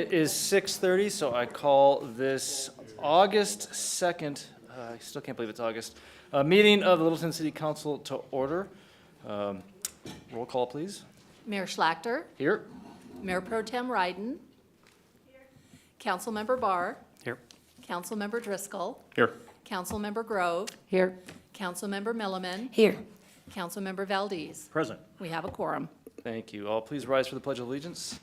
It is 6:30, so I call this August 2nd, I still can't believe it's August, meeting of the Littleton City Council to order. Roll call, please. Mayor Schlachter. Here. Mayor Pro Tem Ryden. Here. Councilmember Barr. Here. Councilmember Driscoll. Here. Councilmember Grove. Here. Councilmember Milliman. Here. Councilmember Valdez. Present. We have a quorum. Thank you. All please rise for the Pledge of Allegiance.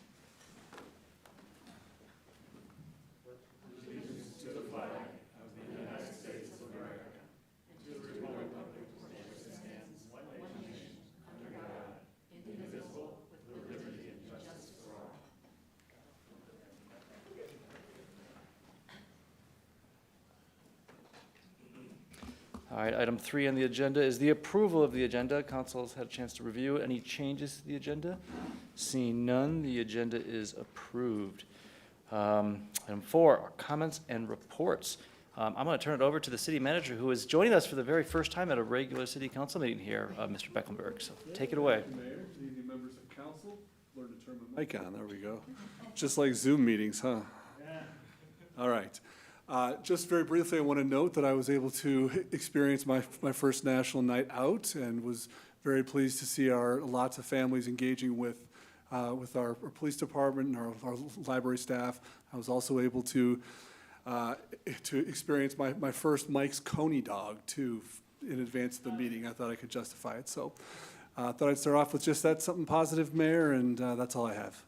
All right, item 3 on the agenda is the approval of the agenda. Council has had a chance to review. Any changes to the agenda? Seeing none, the agenda is approved. Item 4 are comments and reports. I'm going to turn it over to the city manager, who is joining us for the very first time at a regular city council meeting here, Mr. Becklenberg. So take it away. Mayor, good evening, members of council. Learn to turn my mic on. There we go. Just like Zoom meetings, huh? Yeah. All right. Just very briefly, I want to note that I was able to experience my first national night out and was very pleased to see lots of families engaging with our police department and our library staff. I was also able to experience my first Mike's Coney dog too in advance of the meeting. I thought I could justify it. So I thought I'd start off with just that, something positive, Mayor, and that's all I have.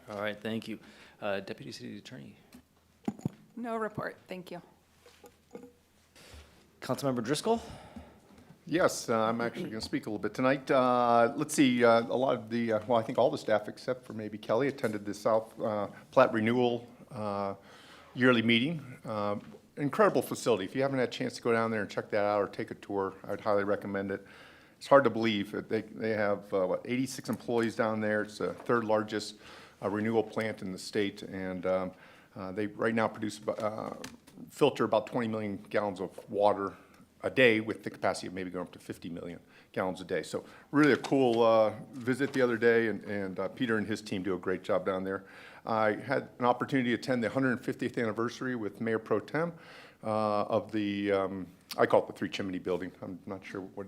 All right, thank you. Deputy City Attorney. No report, thank you. Councilmember Driscoll. Yes, I'm actually going to speak a little bit tonight. Let's see, a lot of the, well, I think all the staff except for maybe Kelly attended the South Platte Renewal yearly meeting. Incredible facility. If you haven't had a chance to go down there and check that out or take a tour, I'd highly recommend it. It's hard to believe. They have, 86 employees down there. It's the third largest renewal plant in the state, and they right now filter about 20 million gallons of water a day with the capacity of maybe going up to 50 million gallons a day. So really a cool visit the other day, and Peter and his team do a great job down there. I had an opportunity to attend the 150th anniversary with Mayor Pro Tem of the, I call it the Three Chimney Building. I'm not sure what,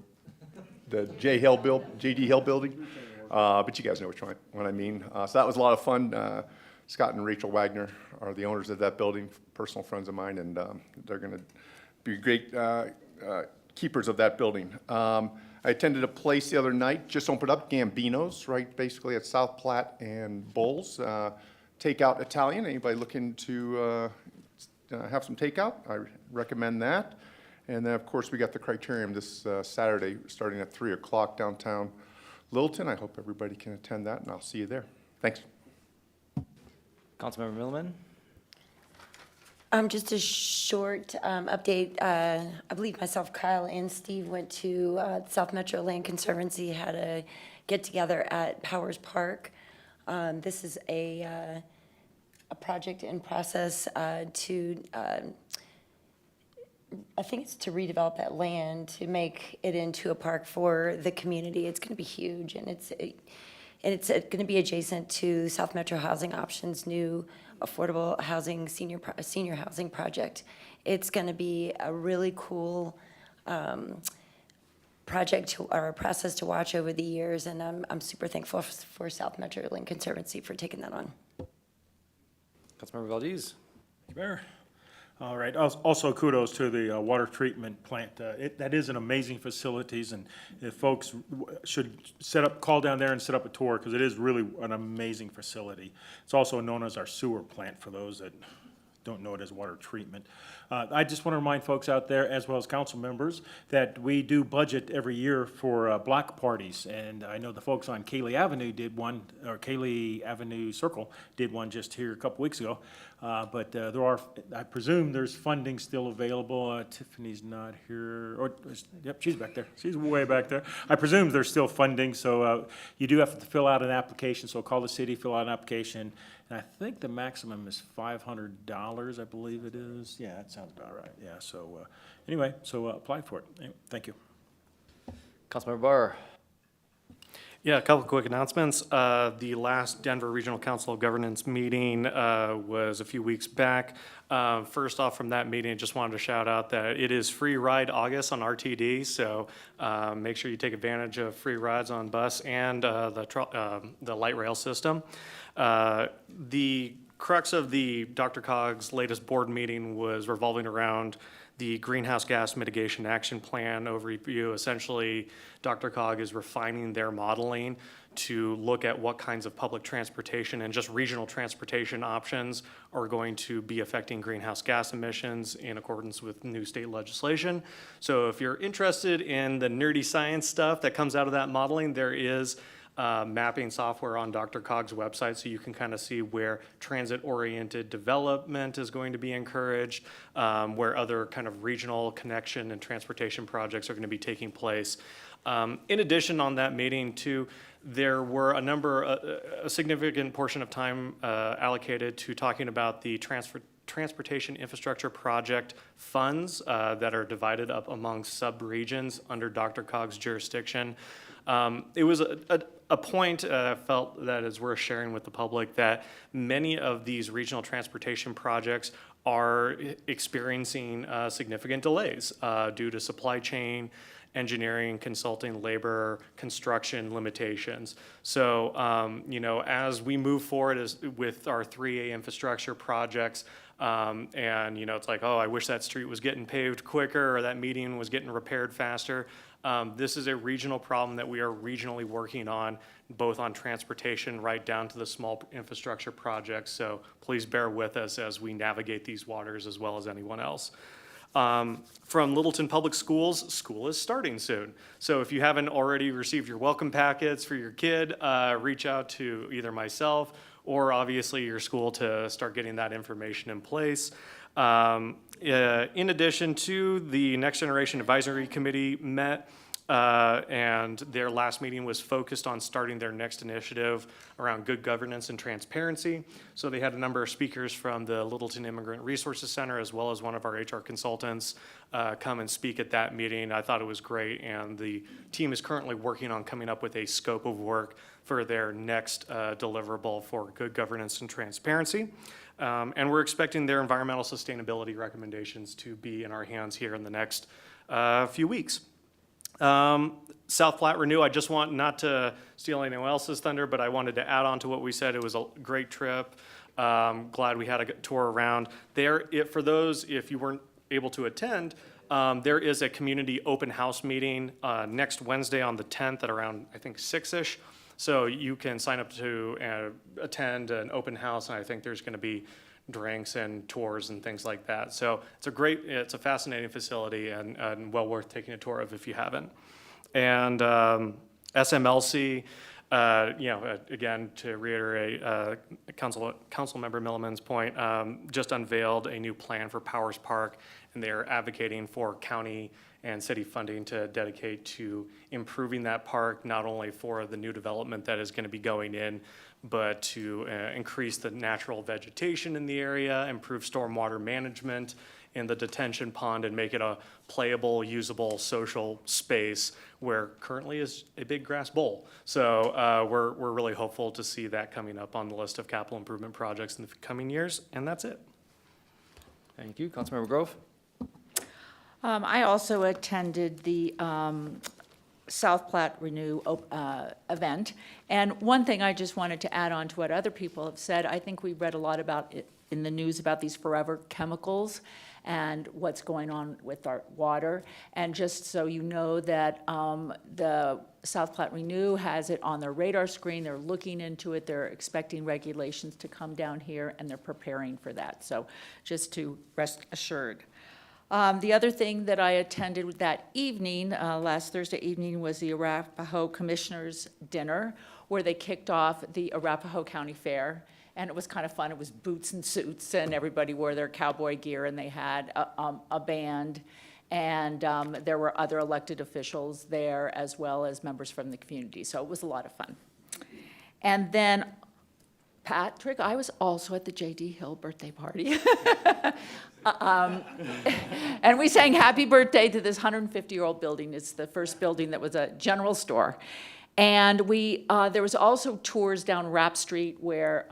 the J.D. Hill Building, but you guys know which one I mean. So that was a lot of fun. Scott and Rachel Wagner are the owners of that building, personal friends of mine, and they're going to be great keepers of that building. I attended a place the other night, just opened up, Gambino's, right, basically at South Platte and Bowles. Takeout Italian, anybody looking to have some takeout, I recommend that. And then, of course, we got the Criterium this Saturday, starting at 3 o'clock downtown Littleton. I hope everybody can attend that, and I'll see you there. Thanks. Councilmember Milliman. Just a short update. I believe myself, Kyle, and Steve went to South Metro Land Conservancy, had a get-together at Powers Park. This is a project in process to, I think it's to redevelop that land to make it into a park for the community. It's going to be huge, and it's going to be adjacent to South Metro Housing Options' new affordable housing senior housing project. It's going to be a really cool project or a process to watch over the years, and I'm super thankful for South Metro Land Conservancy for taking that on. Councilmember Valdez. Thank you, Mayor. All right. Also, kudos to the water treatment plant. That is an amazing facilities, and if folks should call down there and set up a tour, because it is really an amazing facility. It's also known as our sewer plant for those that don't know it as water treatment. I just want to remind folks out there, as well as council members, that we do budget every year for block parties. And I know the folks on Kaylee Avenue did one, or Kaylee Avenue Circle did one just here a couple weeks ago. But there are, I presume there's funding still available. Tiffany's not here, or, yep, she's back there. She's way back there. I presume there's still funding, so you do have to fill out an application. So call the city, fill out an application. And I think the maximum is $500, I believe it is. Yeah, that sounds about right. Yeah, so anyway, so apply for it. Anyway, thank you. Councilmember Barr. Yeah, a couple quick announcements. The last Denver Regional Council of Governance meeting was a few weeks back. First off, from that meeting, just wanted to shout out that it is Free Ride August on RTD, so make sure you take advantage of free rides on bus and the light rail system. The crux of the DRCOG's latest board meeting was revolving around the Greenhouse Gas Mitigation Action Plan overview. Essentially, DRCOG is refining their modeling to look at what kinds of public transportation and just regional transportation options are going to be affecting greenhouse gas emissions in accordance with new state legislation. So if you're interested in the nerdy science stuff that comes out of that modeling, there is mapping software on DRCOG's website, so you can kind of see where transit-oriented development is going to be encouraged, where other kind of regional connection and transportation projects are going to be taking place. In addition, on that meeting too, there were a significant portion of time allocated to talking about the transportation infrastructure project funds that are divided up among sub-regions under DRCOG's jurisdiction. It was a point I felt that is worth sharing with the public, that many of these regional transportation projects are experiencing significant delays due to supply chain, engineering, consulting, labor, construction limitations. So, as we move forward with our 3A infrastructure projects, and, it's like, oh, I wish that street was getting paved quicker, or that median was getting repaired faster. This is a regional problem that we are regionally working on, both on transportation right down to the small infrastructure projects. So please bear with us as we navigate these waters as well as anyone else. From Littleton Public Schools, school is starting soon. So if you haven't already received your welcome packets for your kid, reach out to either myself or obviously your school to start getting that information in place. In addition to, the Next Generation Advisory Committee met, and their last meeting was focused on starting their next initiative around good governance and transparency. So they had a number of speakers from the Littleton Immigrant Resources Center, as well as one of our HR consultants, come and speak at that meeting. I thought it was great, and the team is currently working on coming up with a scope of work for their next deliverable for good governance and transparency. And we're expecting their environmental sustainability recommendations to be in our hands here in the next few weeks. South Platte Renew, I just want not to steal anyone else's thunder, but I wanted to add on to what we said. It was a great trip. Glad we had a tour around. For those, if you weren't able to attend, there is a community open house meeting next Wednesday on the 10th at around, I think, 6-ish. So you can sign up to attend an open house, and I think there's going to be drinks and tours and things like that. So it's a fascinating facility and well worth taking a tour of if you haven't. And SMLC, again, to reiterate Councilmember Milliman's point, just unveiled a new plan for Powers Park, and they are advocating for county and city funding to dedicate to improving that park, not only for the new development that is going to be going in, but to increase the natural vegetation in the area, improve stormwater management in the detention pond, and make it a playable, usable, social space where currently is a big grass bowl. So we're really hopeful to see that coming up on the list of capital improvement projects in the coming years, and that's it. Thank you. Councilmember Grove? I also attended the South Platte Renew event. And one thing I just wanted to add on to what other people have said, I think we read a lot about it in the news about these forever chemicals and what's going on with our water. And just so you know that the South Platte Renew has it on their radar screen. They're looking into it. They're expecting regulations to come down here, and they're preparing for that. So just to rest assured. The other thing that I attended that evening, last Thursday evening, was the Arapaho Commissioners' Dinner, where they kicked off the Arapaho County Fair. And it was kind of fun. It was boots and suits, and everybody wore their cowboy gear, and they had a band. And there were other elected officials there, as well as members from the community. So it was a lot of fun. And then, Patrick, I was also at the J.D. Hill birthday party. And we sang happy birthday to this 150-year-old building. It's the first building that was a general store. And there was also tours down Rapp Street where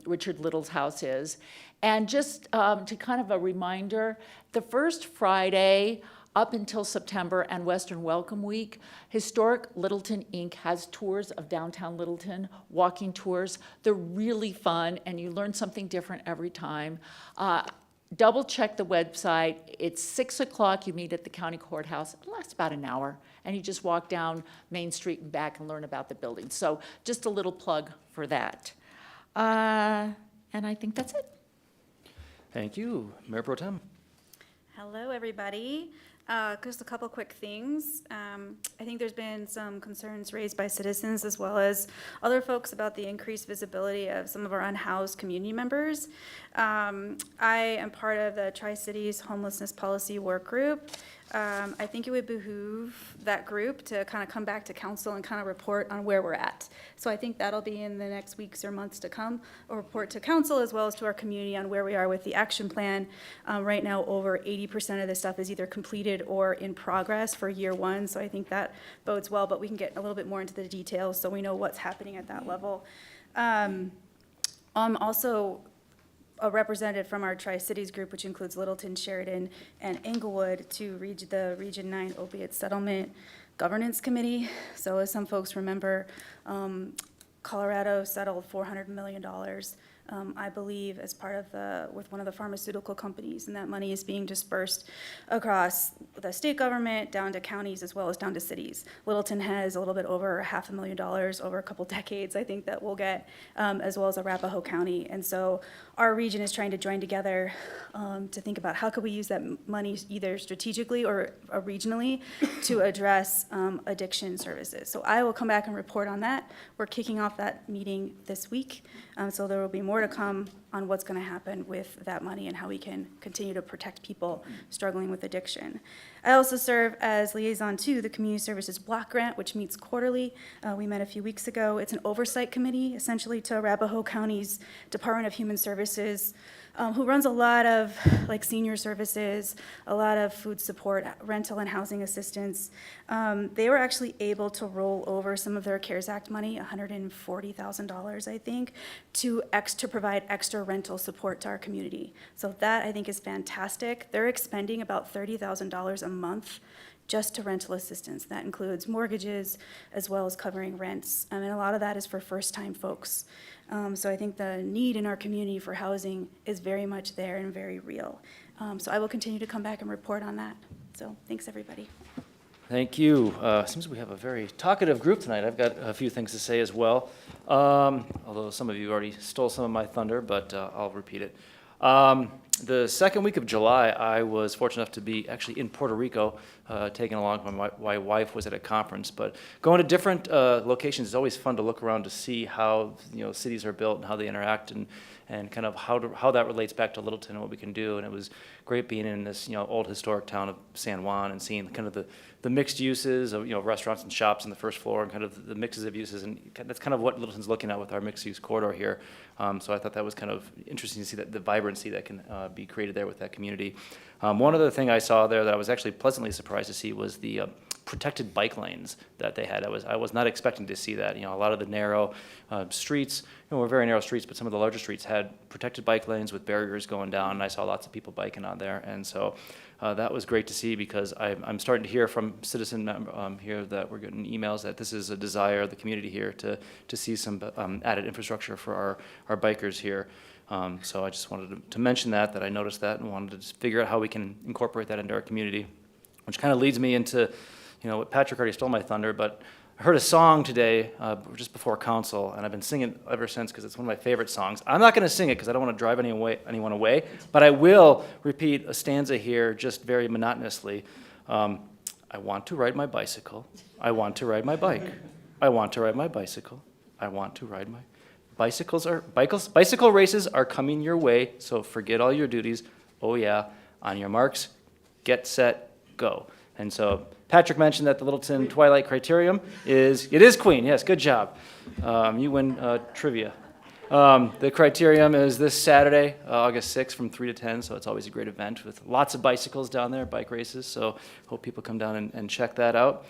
Richard Little's house is. And just to kind of a reminder, the first Friday up until September and Western Welcome Week, Historic Littleton Inc. has tours of downtown Littleton, walking tours. They're really fun, and you learn something different every time. Double check the website. It's 6 o'clock. You meet at the county courthouse. It lasts about an hour, and you just walk down Main Street and back and learn about the building. So just a little plug for that. And I think that's it. Thank you. Mayor Pro Tem. Hello, everybody. Just a couple quick things. I think there's been some concerns raised by citizens as well as other folks about the increased visibility of some of our unhoused community members. I am part of the Tri-Cities Homelessness Policy Work Group. I think it would behoove that group to kind of come back to council and kind of report on where we're at. So I think that'll be in the next weeks or months to come, a report to council as well as to our community on where we are with the action plan. Right now, over 80% of this stuff is either completed or in progress for year one, so I think that bodes well, but we can get a little bit more into the details so we know what's happening at that level. Also, a representative from our Tri-Cities group, which includes Littleton, Sheridan, and Englewood, to the Region 9 Opiate Settlement Governance Committee. So as some folks remember, Colorado settled $400 million, I believe, as part of with one of the pharmaceutical companies, and that money is being dispersed across the state government, down to counties, as well as down to cities. Littleton has a little bit over $500,000 over a couple decades, I think, that we'll get, as well as Arapaho County. And so our region is trying to join together to think about how could we use that money either strategically or regionally to address addiction services. So I will come back and report on that. We're kicking off that meeting this week, so there will be more to come on what's going to happen with that money and how we can continue to protect people struggling with addiction. I also serve as liaison to the Community Services Block Grant, which meets quarterly. We met a few weeks ago. It's an oversight committee, essentially, to Arapaho County's Department of Human Services, who runs a lot of senior services, a lot of food support, rental and housing assistance. They were actually able to roll over some of their CARES Act money, $140,000, I think, to provide extra rental support to our community. So that, I think, is fantastic. They're expending about $30,000 a month just to rental assistance. That includes mortgages as well as covering rents. And a lot of that is for first-time folks. So I think the need in our community for housing is very much there and very real. So I will continue to come back and report on that. So thanks, everybody. Thank you. Seems we have a very talkative group tonight. I've got a few things to say as well, although some of you already stole some of my thunder, but I'll repeat it. The second week of July, I was fortunate enough to be actually in Puerto Rico, taken along when my wife was at a conference. But going to different locations is always fun to look around to see how cities are built and how they interact and kind of how that relates back to Littleton and what we can do. And it was great being in this old historic town of San Juan and seeing kind of the mixed uses of restaurants and shops on the first floor and kind of the mixes of uses, and that's kind of what Littleton's looking at with our mixed use corridor here. So I thought that was kind of interesting to see that the vibrancy that can be created there with that community. One other thing I saw there that I was actually pleasantly surprised to see was the protected bike lanes that they had. I was not expecting to see that. A lot of the narrow streets, were very narrow streets, but some of the larger streets had protected bike lanes with barriers going down, and I saw lots of people biking on there. And so that was great to see, because I'm starting to hear from citizen here that we're getting emails that this is a desire of the community here to see some added infrastructure for our bikers here. So I just wanted to mention that I noticed that and wanted to just figure out how we can incorporate that into our community, which kind of leads me into what Patrick already stole my thunder, but I heard a song today just before council, and I've been singing it ever since because it's one of my favorite songs. I'm not going to sing it because I don't want to drive anyone away, but I will repeat a stanza here just very monotonously. I want to ride my bicycle. I want to ride my bike. I want to ride my bicycle. I want to ride my... Bicycle races are coming your way, so forget all your duties. Oh yeah, on your marks, get set, go. And so Patrick mentioned that the Littleton Twilight Criterium it is Queen, yes, good job. You win trivia. The Criterium is this Saturday, August 6th from 3 to 10, so it's always a great event with lots of bicycles down there, bike races, so hope people come down and check that out.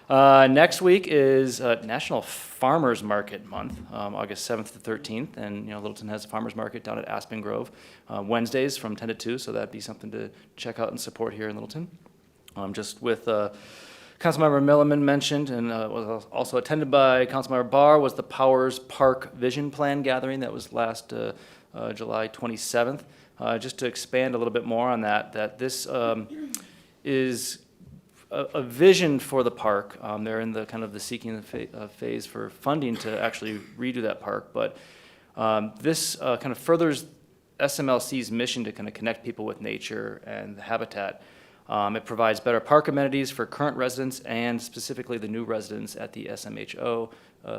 Next week is National Farmers Market Month, August 7th to 13th. And, Littleton has a farmers market down at Aspen Grove, Wednesdays from 10 to 2. So that'd be something to check out and support here in Littleton. Just with Councilmember Milliman mentioned, and was also attended by Councilmember Barr, was the Powers Park Vision Plan gathering that was last July 27th. Just to expand a little bit more on that this is a vision for the park. They're in the kind of the seeking phase for funding to actually redo that park, but this kind of furthers SMLC's mission to kind of connect people with nature and the habitat. It provides better park amenities for current residents and specifically the new residents at the SMHO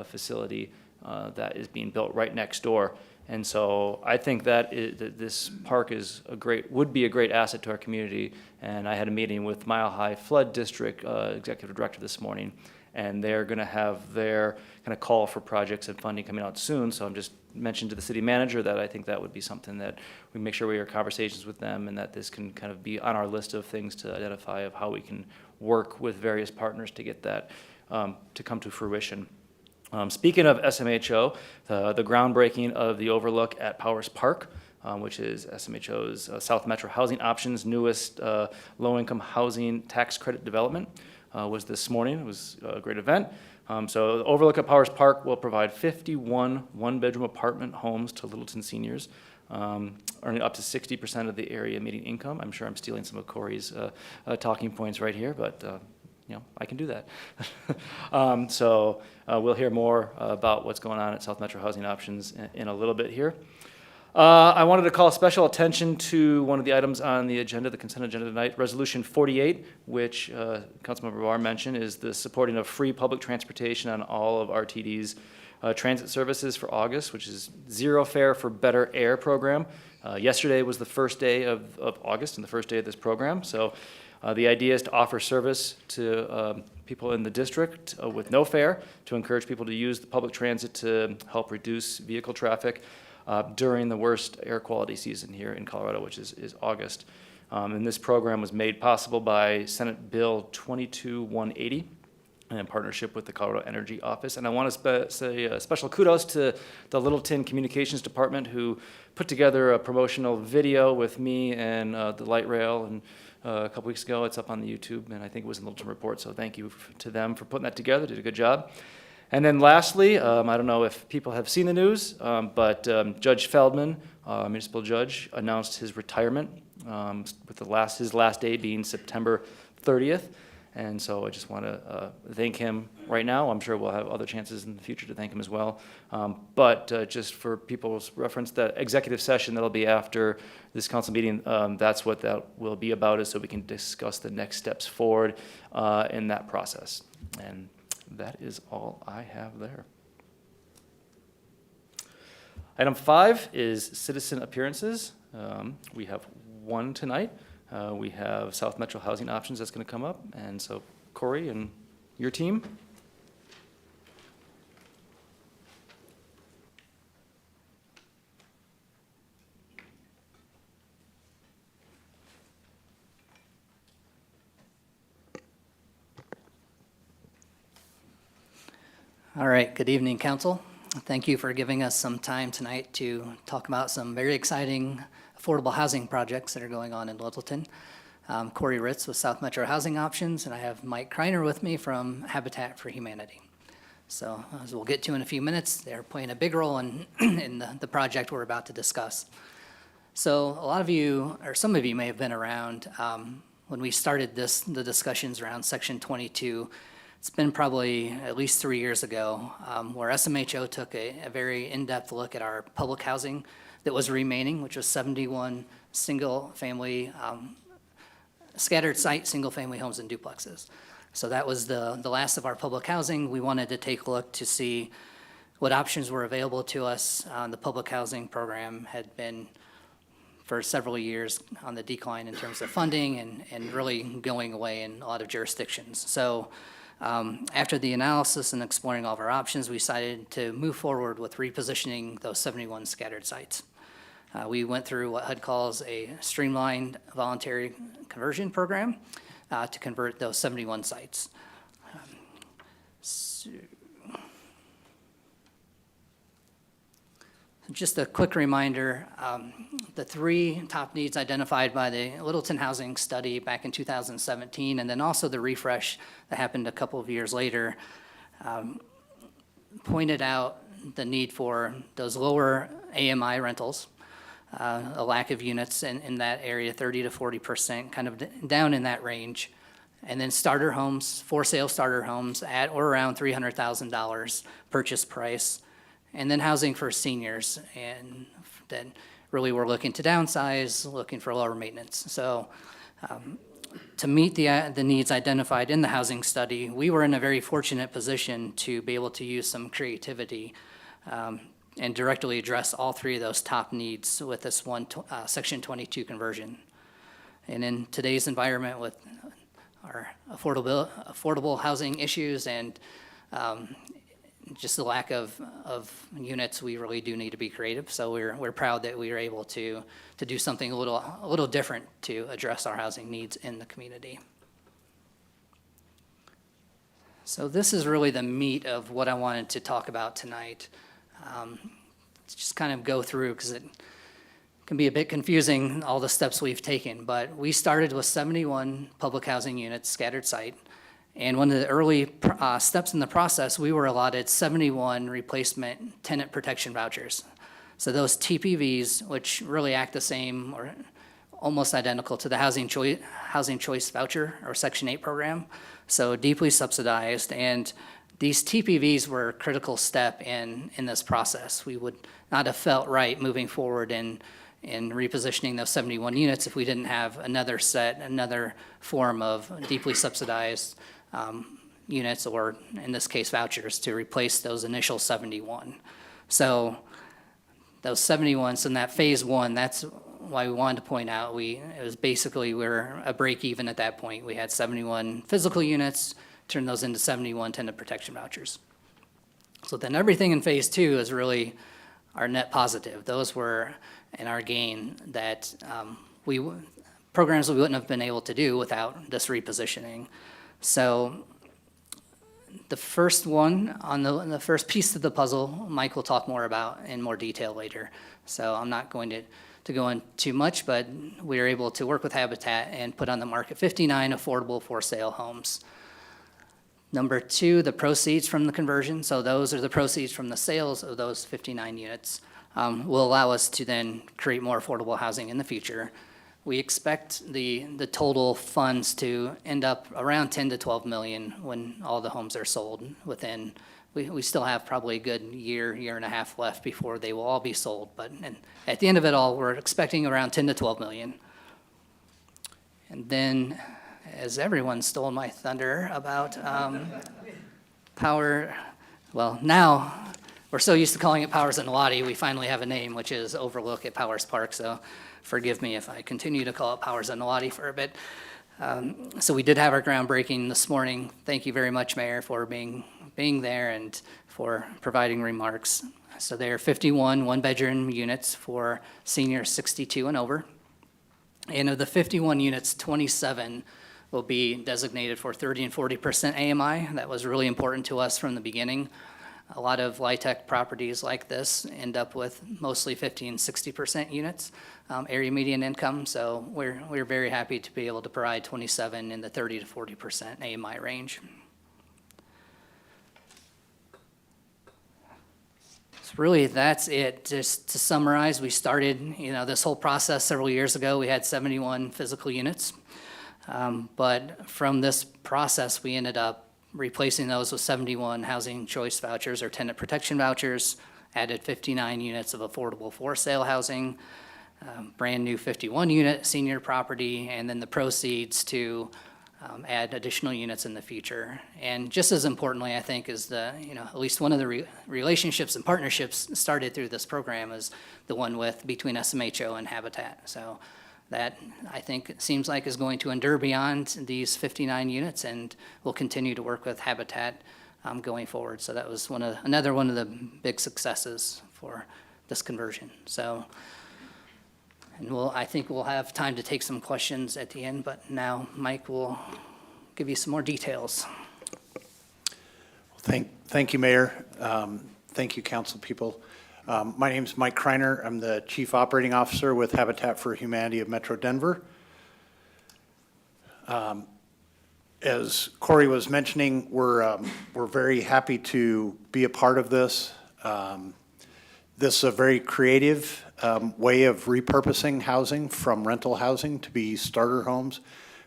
facility that is being built right next door. And so I think that this park would be a great asset to our community. And I had a meeting with Mile High Flood District Executive Director this morning, and they're going to have their kind of call for projects and funding coming out soon. So I'm just mentioned to the city manager that I think that would be something that we make sure we have conversations with them, and that this can kind of be on our list of things to identify of how we can work with various partners to get that to come to fruition. Speaking of SMHO, the groundbreaking of the Overlook at Powers Park, which is SMHO's South Metro Housing Options' newest low-income housing tax credit development, was this morning. It was a great event. So the Overlook at Powers Park will provide 51 one-bedroom apartment homes to Littleton seniors, earning up to 60% of the area median income. I'm sure I'm stealing some of Corey's talking points right here, but I can do that. So we'll hear more about what's going on at South Metro Housing Options in a little bit here. I wanted to call special attention to one of the items on the agenda, the consent agenda tonight, Resolution 48, which Councilmember Barr mentioned, is the supporting of free public transportation on all of RTD's transit services for August, which is Zero Fare for Better Air program. Yesterday was the first day of August and the first day of this program. So the idea is to offer service to people in the district with no fare, to encourage people to use the public transit to help reduce vehicle traffic during the worst air quality season here in Colorado, which is August. And this program was made possible by Senate Bill 22180 in partnership with the Colorado Energy Office. And I want to say special kudos to the Littleton Communications Department, who put together a promotional video with me and the light rail, and a couple weeks ago. It's up on the YouTube, and I think it was in the Littleton Report, so thank you to them for putting that together. Did a good job. And then lastly, I don't know if people have seen the news, but Judge Feldman, municipal judge, announced his retirement, with his last day being September 30th. And so I just want to thank him right now. I'm sure we'll have other chances in the future to thank him as well. But just for people's reference, that executive session that'll be after this council meeting, that's what that will be about, is so we can discuss the next steps forward in that process. And that is all I have there. Item 5 is citizen appearances. We have one tonight. We have South Metro Housing Options that's going to come up. And so, Corey and your team. All right, good evening, council. Thank you for giving us some time tonight to talk about some very exciting affordable housing projects that are going on in Littleton. Corey Ritz with South Metro Housing Options, and I have Mike Kreiner with me from Habitat for Humanity. So as we'll get to in a few minutes, they're playing a big role in the project we're about to discuss. So a lot of you, or some of you may have been around when we started the discussions around Section 22. It's been probably at least 3 years ago, where SMHO took a very in-depth look at our public housing that was remaining, which was 71 single-family, scattered site, single-family homes and duplexes. So that was the last of our public housing. We wanted to take a look to see what options were available to us. The public housing program had been for several years on the decline in terms of funding and really going away in a lot of jurisdictions. So after the analysis and exploring all of our options, we decided to move forward with repositioning those 71 scattered sites. We went through what HUD calls a Streamlined voluntary conversion program to convert those 71 sites. Just a quick reminder, the three top needs identified by the Littleton Housing Study back in 2017, and then also the refresh that happened a couple of years later, pointed out the need for those lower AMI rentals, a lack of units in that area, 30 to 40%, kind of down in that range. And then starter homes, for sale starter homes at or around $300,000 purchase price. And then housing for seniors, and then really we're looking to downsize, looking for lower maintenance. So to meet the needs identified in the housing study, we were in a very fortunate position to be able to use some creativity and directly address all three of those top needs with this one Section 22 conversion. And in today's environment with our affordable housing issues and just the lack of units, we really do need to be creative. So we're proud that we are able to do something a little different to address our housing needs in the community. So this is really the meat of what I wanted to talk about tonight. Just kind of go through, because it can be a bit confusing, all the steps we've taken. But we started with 71 public housing units, scattered site. And one of the early steps in the process, we were allotted 71 replacement tenant protection vouchers. So those TPVs, which really act the same or almost identical to the housing choice voucher or Section 8 program, so deeply subsidized. And these TPVs were a critical step in this process. We would not have felt right moving forward in repositioning those 71 units if we didn't have another form of deeply subsidized units, or in this case vouchers, to replace those initial 71. So those 71, so in that phase one, that's why we wanted to point out, it was basically, we were a break even at that point. We had 71 physical units, turned those into 71 tenant protection vouchers. So then everything in phase two is really our net positive. Those were in our gain that programs we wouldn't have been able to do without this repositioning. So the first one, on the first piece of the puzzle, Mike will talk more about in more detail later. So I'm not going to go in too much, but we were able to work with Habitat and put on the market 59 affordable for sale homes. Number two, the proceeds from the conversion. So those are the proceeds from the sales of those 59 units. Will allow us to then create more affordable housing in the future. We expect the total funds to end up around 10 to 12 million when all the homes are sold. We still have probably a good year and a half left before they will all be sold. And at the end of it all, we're expecting around 10 to 12 million. And then, as everyone stole my thunder about power, well, now we're so used to calling it Powers and Lottie, we finally have a name, which is Overlook at Powers Park. So forgive me if I continue to call it Powers and Lottie for a bit. So we did have our groundbreaking this morning. Thank you very much, Mayor, for being there and for providing remarks. So there are 51 one-bedroom units for seniors 62 and over. And of the 51 units, 27 will be designated for 30 and 40% AMI. That was really important to us from the beginning. A lot of LIHTC properties like this end up with mostly 50 and 60% units, area median income. So we're very happy to be able to provide 27 in the 30 to 40% AMI range. So really, that's it. Just to summarize, we started, this whole process several years ago. We had 71 physical units, but from this process, we ended up replacing those with 71 housing choice vouchers or tenant protection vouchers, added 59 units of affordable for sale housing, brand new 51 unit senior property, and then the proceeds to add additional units in the future. And just as importantly, I think, is at least one of the relationships and partnerships started through this program is the one between SMHO and Habitat. So that, I think, seems like is going to endure beyond these 59 units, and we'll continue to work with Habitat going forward. So that was another one of the big successes for this conversion. So, and I think we'll have time to take some questions at the end, but now Mike will give you some more details. Well, Thank you, Mayor. Thank you, council people. My name's Mike Kreiner. I'm the Chief Operating Officer with Habitat for Humanity of Metro Denver. As Corey was mentioning, we're very happy to be a part of this. This is a very creative way of repurposing housing from rental housing to be starter homes,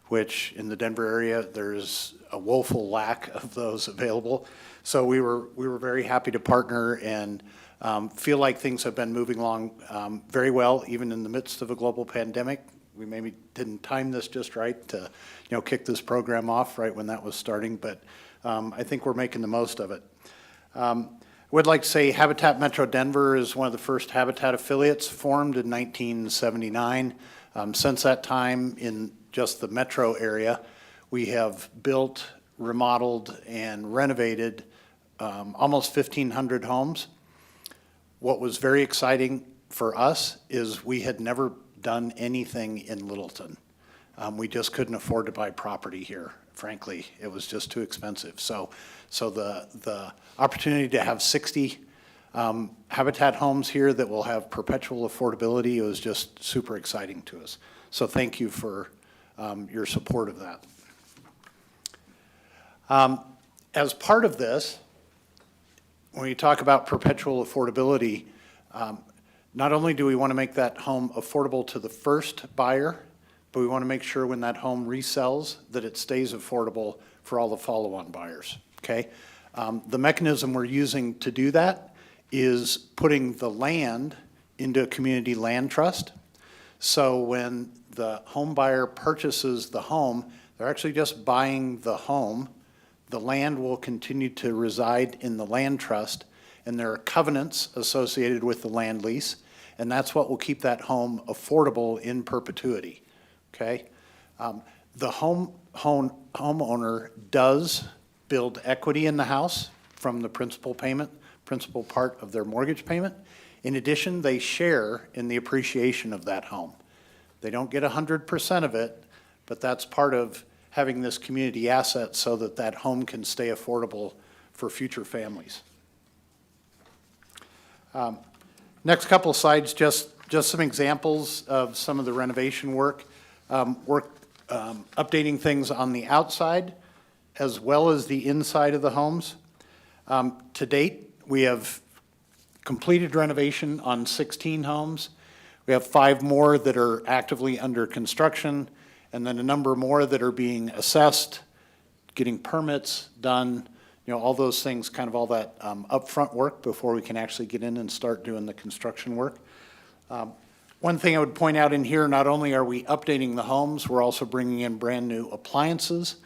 which in the Denver area, there's a woeful lack of those available. So we were very happy to partner and feel like things have been moving along very well, even in the midst of a global pandemic. We maybe didn't time this just right to, kick this program off right when that was starting, but I think we're making the most of it. I would like to say Habitat Metro Denver is one of the first Habitat affiliates formed in 1979. Since that time, in just the metro area, we have built, remodeled, and renovated almost 1,500 homes. What was very exciting for us is we had never done anything in Littleton. We just couldn't afford to buy property here, frankly. It was just too expensive. So the opportunity to have 60 Habitat homes here that will have perpetual affordability was just super exciting to us. So thank you for your support of that. As part of this, when you talk about perpetual affordability, not only do we want to make that home affordable to the first buyer, but we want to make sure when that home resells that it stays affordable for all the follow-on buyers, okay? The mechanism we're using to do that is putting the land into a community land trust. So when the home buyer purchases the home, they're actually just buying the home. The land will continue to reside in the land trust, and there are covenants associated with the land lease, and that's what will keep that home affordable in perpetuity, okay? The homeowner does build equity in the house from the principal part of their mortgage payment. In addition, they share in the appreciation of that home. They don't get 100% of it, but that's part of having this community asset so that that home can stay affordable for future families. Next couple of slides, just some examples of some of the renovation work. Updating things on the outside as well as the inside of the homes. To date, we have completed renovation on 16 homes. We have 5 more that are actively under construction, and then a number more that are being assessed, getting permits done, all those things, kind of all that upfront work before we can actually get in and start doing the construction work. One thing I would point out in here, not only are we updating the homes, we're also bringing in brand new appliances.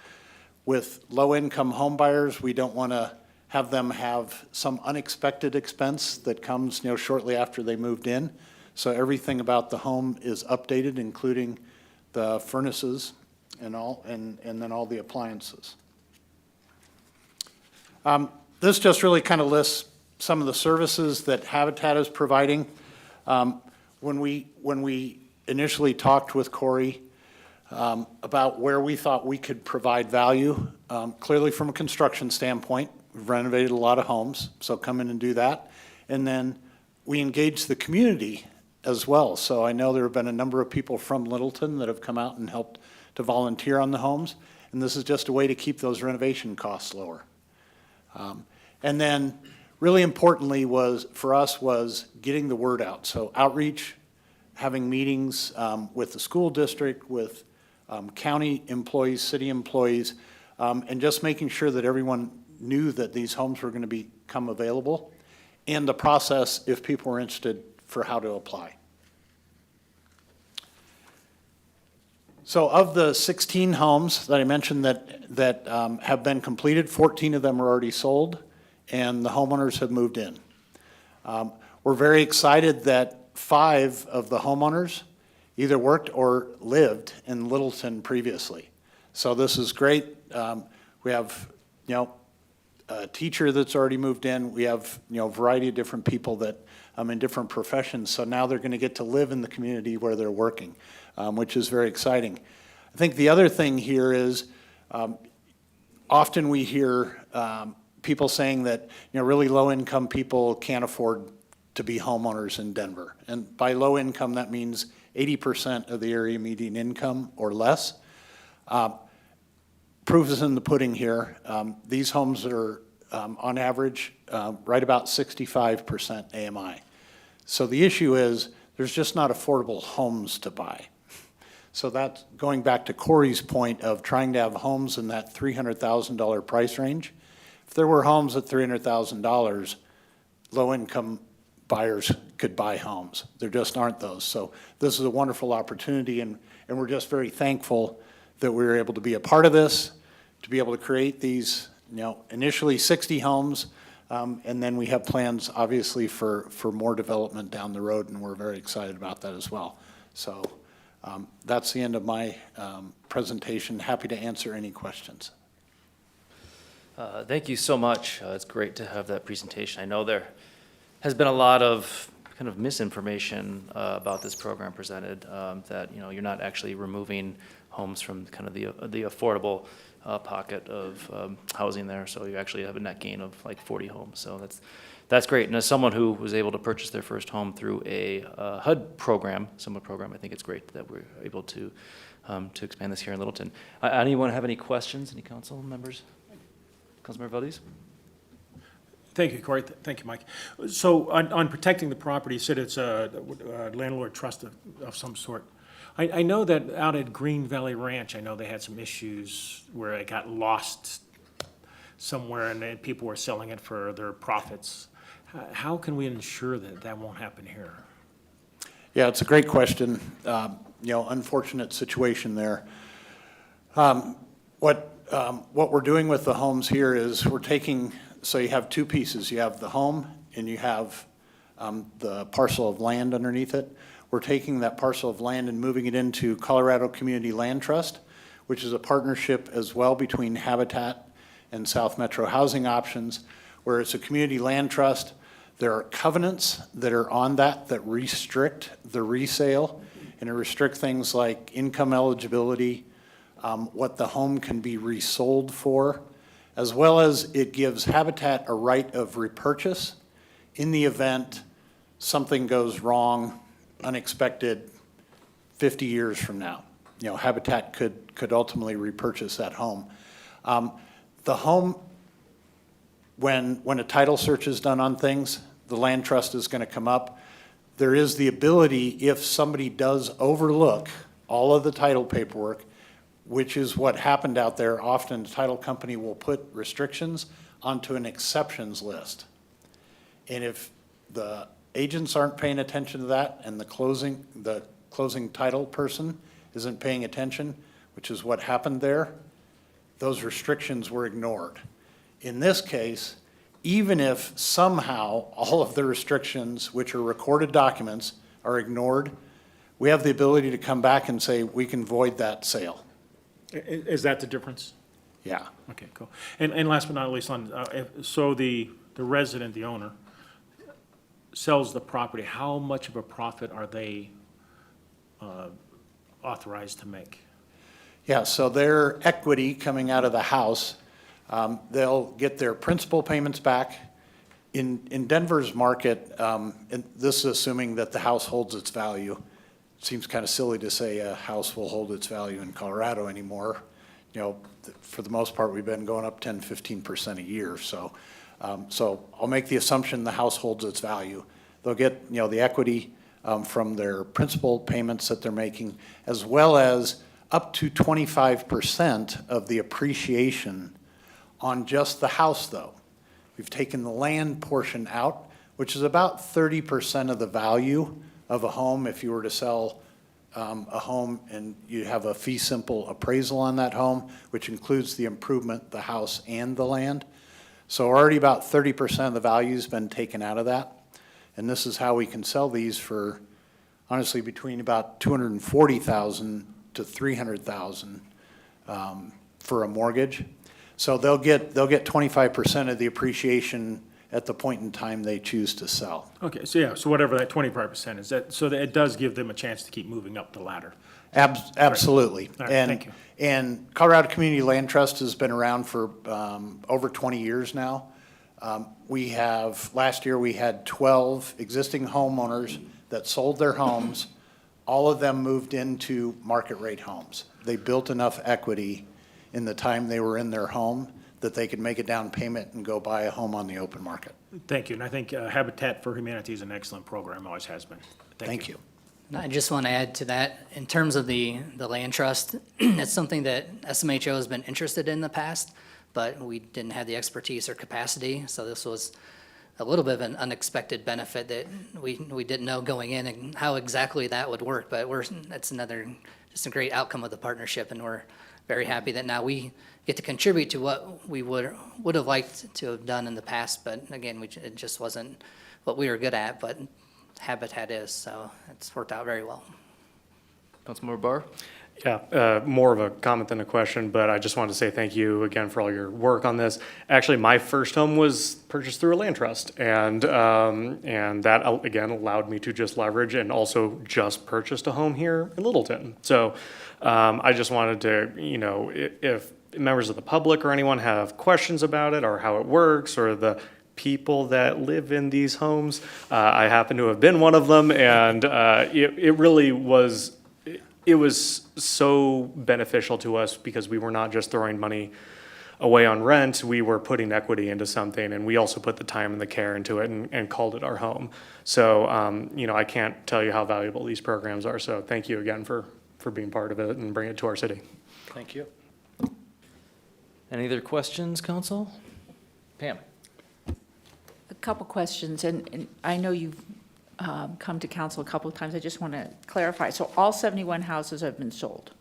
With low-income home buyers, we don't want to have them have some unexpected expense that comes, shortly after they moved in. So everything about the home is updated, including the furnaces and then all the appliances. This just really kind of lists some of the services that Habitat is providing. When we initially talked with Corey about where we thought we could provide value, clearly from a construction standpoint, we've renovated a lot of homes, so come in and do that. And then we engaged the community as well. So I know there have been a number of people from Littleton that have come out and helped to volunteer on the homes, and this is just a way to keep those renovation costs lower. And then really importantly for us was getting the word out. So outreach, having meetings with the school district, with county employees, city employees, and just making sure that everyone knew that these homes were going to become available, and the process, if people were interested, for how to apply. So of the 16 homes that I mentioned that have been completed, 14 of them are already sold, and the homeowners have moved in. We're very excited that 5 of the homeowners either worked or lived in Littleton previously. So this is great. We have, a teacher that's already moved in. We have, a variety of different people that in different professions. So now they're going to get to live in the community where they're working, which is very exciting. I think the other thing here is often we hear people saying that, really low-income people can't afford to be homeowners in Denver. And by low income, that means 80% of the area median income or less. Proof is in the pudding here. These homes are, on average, right about 65% AMI. So the issue is, there's just not affordable homes to buy. So that's going back to Corey's point of trying to have homes in that $300,000 price range. If there were homes at $300,000, low-income buyers could buy homes. There just aren't those. So this is a wonderful opportunity, and we're just very thankful that we were able to be a part of this, to be able to create these, initially 60 homes, and then we have plans, obviously, for more development down the road, and we're very excited about that as well. So that's the end of my presentation. Happy to answer any questions. Thank you so much. It's great to have that presentation. I know there has been a lot of kind of misinformation about this program presented, that, you're not actually removing homes from kind of the affordable pocket of housing there. So you actually have a net gain of like 40 homes. So that's great. And as someone who was able to purchase their first home through a HUD program, similar program, I think it's great that we're able to expand this here in Littleton. Anyone have any questions? Any council members? Councilmember Valdez? Thank you, Corey. Thank you, Mike. So on protecting the property, you said it's a landlord trust of some sort. I know that out at Green Valley Ranch, I know they had some issues where it got lost somewhere and then people were selling it for their profits. How can we ensure that that won't happen here? Yeah, it's a great question. Unfortunate situation there. What we're doing with the homes here is we're taking, so you have two pieces. You have the home and you have the parcel of land underneath it. We're taking that parcel of land and moving it into Colorado Community Land Trust, which is a partnership as well between Habitat and South Metro Housing Options, where it's a community land trust. There are covenants that are on that restrict the resale, and it restrict things like income eligibility, what the home can be resold for, as well as it gives Habitat a right of repurchase in the event something goes wrong, unexpected, 50 years from now. Habitat could ultimately repurchase that home. The home, when a title search is done on things, the land trust is going to come up. There is the ability, if somebody does overlook all of the title paperwork, which is what happened out there, often the title company will put restrictions onto an exceptions list. And if the agents aren't paying attention to that and the closing title person isn't paying attention, which is what happened there, those restrictions were ignored. In this case, even if somehow all of the restrictions, which are recorded documents, are ignored, we have the ability to come back and say, we can void that sale. Is that the difference? Yeah. Okay, cool. And last but not least, so the resident, the owner, sells the property, how much of a profit are they authorized to make? Yeah, so their equity coming out of the house, they'll get their principal payments back. In Denver's market, and this is assuming that the house holds its value. It seems kind of silly to say a house will hold its value in Colorado anymore. For the most part, we've been going up 10, 15% a year. So I'll make the assumption the house holds its value. They'll get, the equity from their principal payments that they're making, as well as up to 25% of the appreciation on just the house, though. We've taken the land portion out, which is about 30% of the value of a home if you were to sell a home and you have a fee simple appraisal on that home, which includes the improvement, the house, and the land. So already about 30% of the value's been taken out of that. And this is how we can sell these for, honestly, between about $240,000 to $300,000 for a mortgage. So they'll get 25% of the appreciation at the point in time they choose to sell. Okay, so yeah, so whatever that 25% is, so that it does give them a chance to keep moving up the ladder. Absolutely. All right, And- thank you. And Colorado Community Land Trust has been around for over 20 years now. Last year, we had 12 existing homeowners that sold their homes. All of them moved into market rate homes. They built enough equity in the time they were in their home that they could make a down payment and go buy a home on the open market. Thank you, and I think Habitat for Humanity is an excellent program, always has been. Thank you. And I just want to add to that, in terms of the land trust, it's something that SMHO has been interested in the past, but we didn't have the expertise or capacity, so this was a little bit of an unexpected benefit that we didn't know going in and how exactly that would work, but that's just a great outcome of the partnership, and we're very happy that now we get to contribute to what we would have liked to have done in the past, but again, it just wasn't what we were good at, but Habitat is, so it's worked out very well. Councilmember Barr? Yeah, more of a comment than a question, but I just wanted to say thank you again for all your work on this. Actually, my first home was purchased through a land trust, and that, again, allowed me to just leverage and also just purchased a home here in Littleton. So I just wanted to, if members of the public or anyone have questions about it or how it works or the people that live in these homes, I happen to have been one of them, and it really was. It was so beneficial to us because we were not just throwing money away on rent, we were putting equity into something, and we also put the time and the care into it and called it our home. So, I can't tell you how valuable these programs are, so thank you again for being part of it and bringing it to our city. Thank you. Any other questions, council? Pam? A couple questions, and I know you've come to council a couple of times. I just want to clarify. So all 71 houses have been sold?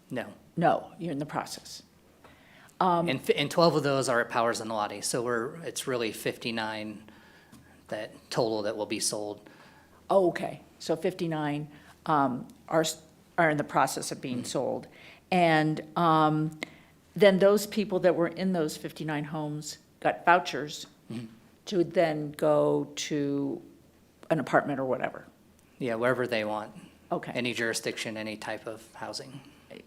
No. No, you're in the process. And 12 of those are at Powers and Lottie, so it's really 59 total that will be sold. Oh, okay. So 59 are in the process of being sold. And then those people that were in those 59 homes got vouchers to then go to an apartment or whatever, Yeah, wherever they want. Okay. Any jurisdiction, any type of housing.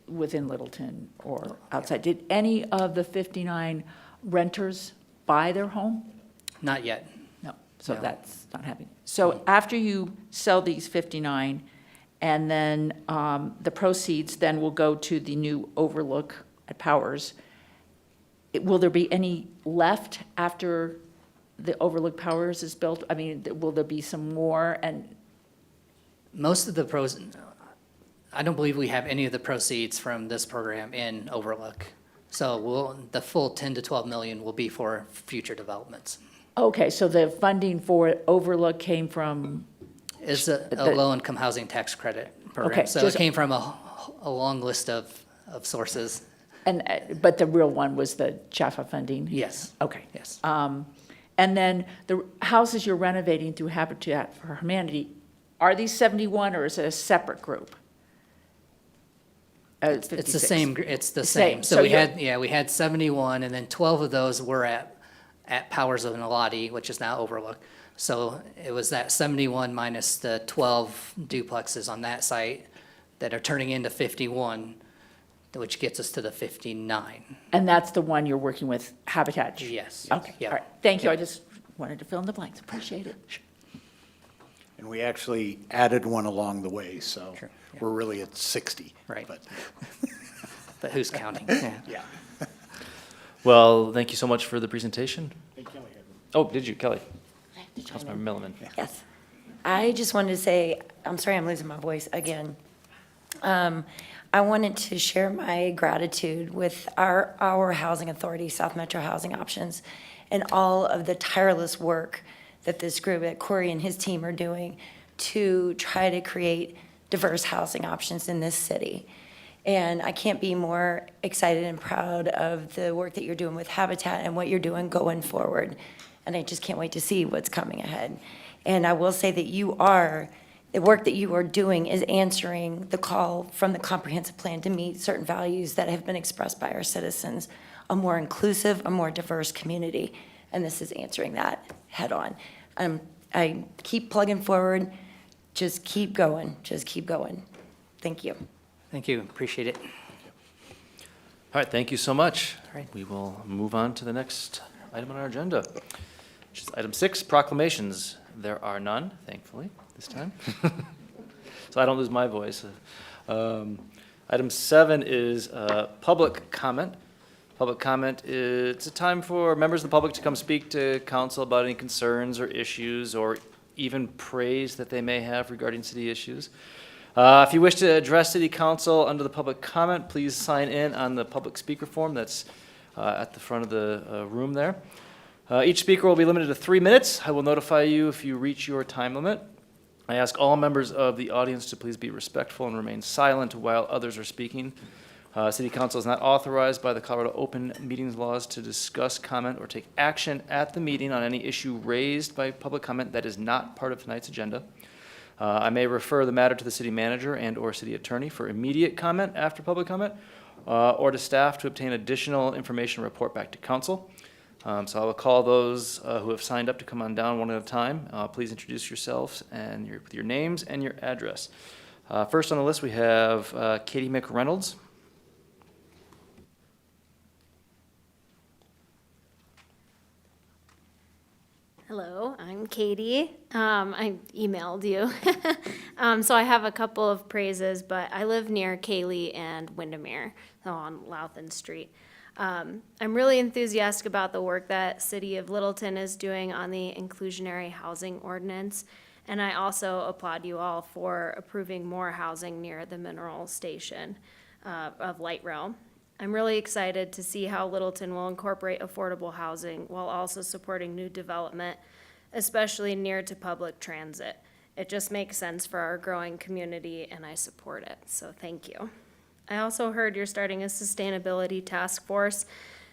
within Littleton or outside. Did any of the 59 renters buy their home? Not yet. No, so No. that's not happening. So after you sell these 59, and then the proceeds then will go to the new Overlook at Powers, will there be any left after the Overlook Powers is built? I mean, will there be some more? And Most of the I don't believe we have any of the proceeds from this program in Overlook. So the full 10 to 12 million will be for future developments. okay, so the funding for Overlook came from, It's a The- low-income housing tax credit program. Okay, So it just- came from a long list of sources. and, but the real one was the Jaffa funding? Yes. Okay. Yes. And then the houses you're renovating through Habitat for Humanity, are these 71 or is it a separate group? It's the 56. same, it's the Same. same. So So we you're- we had 71, and then 12 of those were at Powers of Nalati, which is now Overlook. So it was that 71 minus the 12 duplexes on that site that are turning into 51, which gets us to the 59. And that's the one you're working with Habitat? Yes. Okay, Yeah. all right. Thank you. I just wanted to fill in the blanks. Appreciate it. And we actually added one along the way, so Sure, yeah. we're really at 60. Right. But, But who's counting? Yeah. yeah. Well, thank you so much for the presentation. Oh, did you, Kelly? Councilmember Milliman. Yes. I just wanted to say, I'm sorry I'm losing my voice again. I wanted to share my gratitude with our housing authority, South Metro Housing Options, and all of the tireless work that this group, that Corey and his team are doing to try to create diverse housing options in this city. And I can't be more excited and proud of the work that you're doing with Habitat and what you're doing going forward. And I just can't wait to see what's coming ahead. And I will say that the work that you are doing is answering the call from the comprehensive plan to meet certain values that have been expressed by our citizens, a more inclusive, a more diverse community. And this is answering that head on. I keep plugging forward, just keep going, Thank you. Thank you, appreciate it. All right, thank you so much. All right. We will move on to the next item on our agenda, which is item 6, proclamations. There are none, thankfully, this time. So I don't lose my voice. Item 7 is public comment. Public comment, it's a time for members of the public to come speak to council about any concerns or issues or even praise that they may have regarding city issues. If you wish to address city council under the public comment, please sign in on the public speaker form that's at the front of the room there. Each speaker will be limited to 3 minutes. I will notify you if you reach your time limit. I ask all members of the audience to please be respectful and remain silent while others are speaking. City council is not authorized by the Colorado Open Meetings laws to discuss, comment, or take action at the meeting on any issue raised by public comment that is not part of tonight's agenda. I may refer the matter to the city manager and/or city attorney for immediate comment after public comment, or to staff to obtain additional information and report back to council. So I will call those who have signed up to come on down one at a time. Please introduce yourselves and with your names and your address. First on the list, we have Katie McReynolds. Hello, I'm Katie. I emailed you. So I have a couple of praises, but I live near Kaylee and Windermere, so on Louthan Street. I'm really enthusiastic about the work that City of Littleton is doing on the inclusionary housing ordinance. And I also applaud you all for approving more housing near the mineral station of Light Rail. I'm really excited to see how Littleton will incorporate affordable housing while also supporting new development, especially near to public transit. It just makes sense for our growing community, and I support it, so thank you. I also heard you're starting a sustainability task force,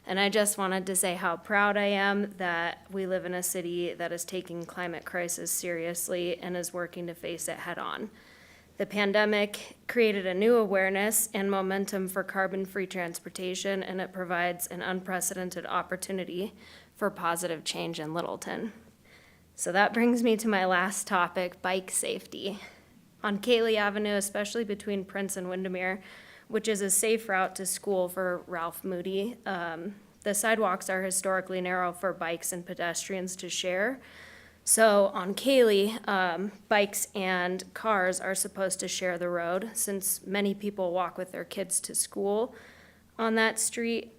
and I just wanted to say how proud I am that we live in a city that is taking climate crisis seriously and is working to face it head on. The pandemic created a new awareness and momentum for carbon-free transportation, and it provides an unprecedented opportunity for positive change in Littleton. So that brings me to my last topic, bike safety. On Kaylee Avenue, especially between Prince and Windermere, which is a safe route to school for Ralph Moody, the sidewalks are historically narrow for bikes and pedestrians to share. So on Kaylee, bikes and cars are supposed to share the road since many people walk with their kids to school on that street.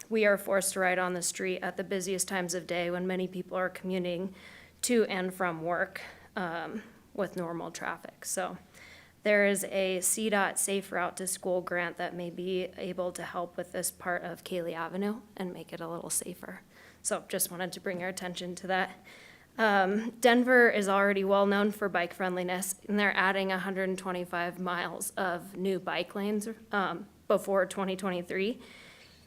We are forced to ride on the street at the busiest times of day when many people are commuting to and from work with normal traffic. So there is a CDOT Safe Route to School grant that may be able to help with this part of Kaylee Avenue and make it a little safer. So just wanted to bring your attention to that. Denver is already well-known for bike friendliness, and they're adding 125 miles of new bike lanes before 2023.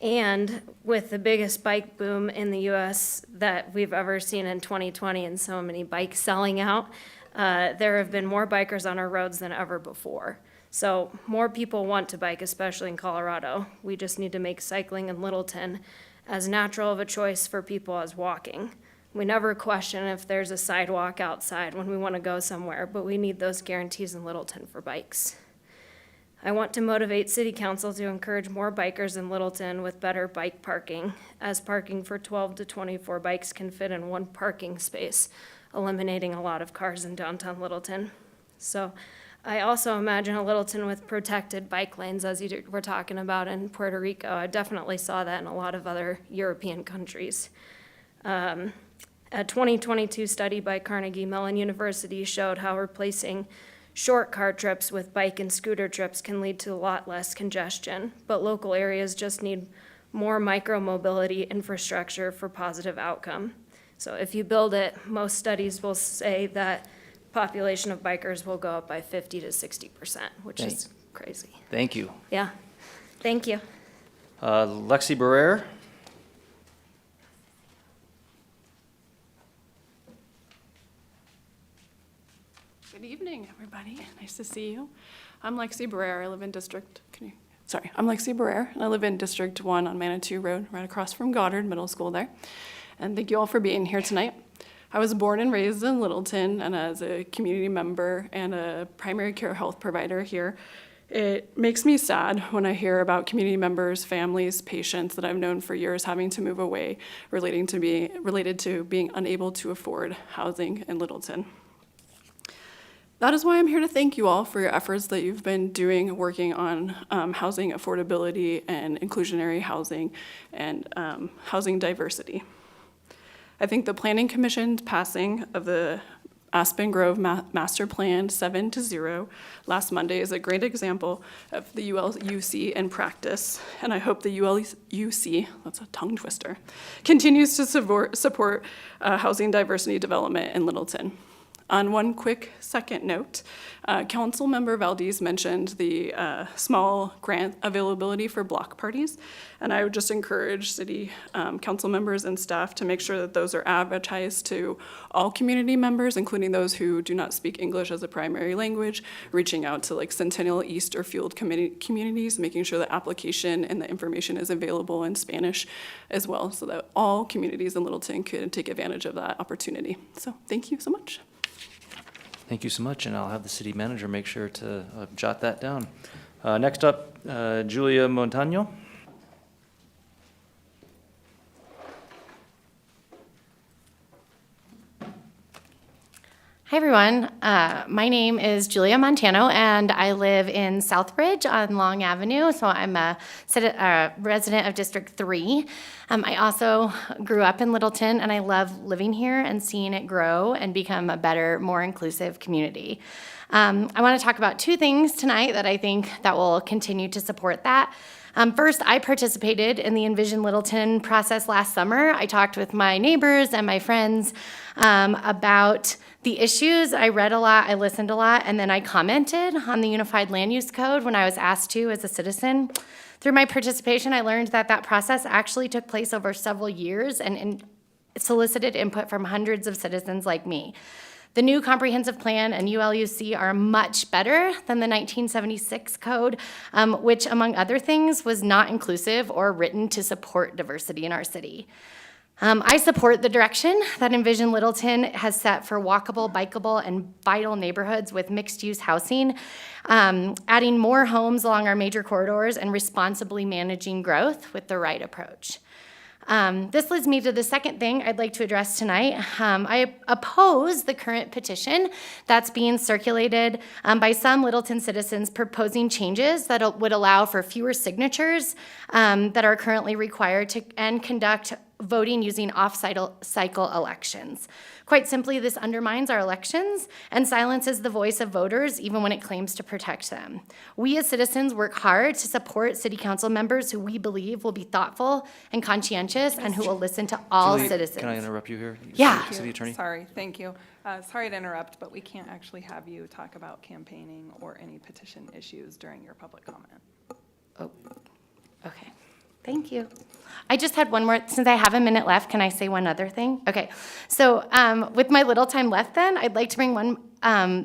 And with the biggest bike boom in the US that we've ever seen in 2020 and so many bikes selling out, there have been more bikers on our roads than ever before. So more people want to bike, especially in Colorado. We just need to make cycling in Littleton as natural of a choice for people as walking. We never question if there's a sidewalk outside when we want to go somewhere, but we need those guarantees in Littleton for bikes. I want to motivate City Council to encourage more bikers in Littleton with better bike parking, as parking for 12 to 24 bikes can fit in one parking space, eliminating a lot of cars in downtown Littleton. So I also imagine a Littleton with protected bike lanes, as you were talking about in Puerto Rico. I definitely saw that in a lot of other European countries. A 2022 study by Carnegie Mellon University showed how replacing short car trips with bike and scooter trips can lead to a lot less congestion, but local areas just need more micro-mobility infrastructure for positive outcome. So if you build it, most studies will say that population of bikers will go up by 50 to 60%, which is crazy. Thank you. Yeah, thank you. Lexi Barrere. Good evening, everybody. Nice to see you. I'm Lexi Barrere. I live in I'm Lexi Barrere, and I live in District 1 on Manitou Road, right across from Goddard Middle School there. And thank you all for being here tonight. I was born and raised in Littleton, and as a community member and a primary care health provider here, It makes me sad when I hear about community members, families, patients that I've known for years having to move away related to being unable to afford housing in Littleton. That is why I'm here to thank you all for your efforts that you've been doing, working on housing affordability and inclusionary housing and housing diversity. I think the Planning Commission's passing of the Aspen Grove Master Plan 7-0 last Monday is a great example of the ULUC in practice, and I hope the ULUC, that's a tongue twister, continues to support housing diversity development in Littleton. On one quick second note, Councilmember Valdez mentioned the small grant availability for block parties, and I would just encourage city council members and staff to make sure that those are advertised to all community members, including those who do not speak English as a primary language, reaching out to like Centennial East or Field communities, making sure the application and the information is available in Spanish as well, so that all communities in Littleton could take advantage of that opportunity. So thank you so much. Thank you so much, and I'll have the city manager make sure to jot that down. Next up, Julia Montano. Hi, everyone. My name is Julia Montano, and I live in Southbridge on Long Avenue, so I'm a resident of District 3. I also grew up in Littleton, and I love living here and seeing it grow and become a better, more inclusive community. I want to talk about two things tonight that I think that will continue to support that. First, I participated in the Envision Littleton process last summer. I talked with my neighbors and my friends about the issues. I read a lot, I listened a lot, and then I commented on the Unified Land Use Code when I was asked to as a citizen. Through my participation, I learned that that process actually took place over several years and solicited input from hundreds of citizens like me. The new comprehensive plan and ULUC are much better than the 1976 code, which, among other things, was not inclusive or written to support diversity in our city. I support the direction that Envision Littleton has set for walkable, bikeable, and vital neighborhoods with mixed-use housing, adding more homes along our major corridors and responsibly managing growth with the right approach. This leads me to the second thing I'd like to address tonight. I oppose the current petition that's being circulated by some Littleton citizens proposing changes that would allow for fewer signatures that are currently required to and conduct voting using off-cycle elections. Quite simply, this undermines our elections and silences the voice of voters even when it claims to protect them. We as citizens work hard to support city council members who we believe will be thoughtful and conscientious and who will listen to all Julie, citizens. Can I interrupt you here? Yeah. City Attorney? Sorry, thank you. Sorry to interrupt, but we can't actually have you talk about campaigning or any petition issues during your public comment. Oh, okay. Thank you. I just had one more, since I have a minute left, can I say one other thing? Okay, so with my little time left then, I'd like to bring one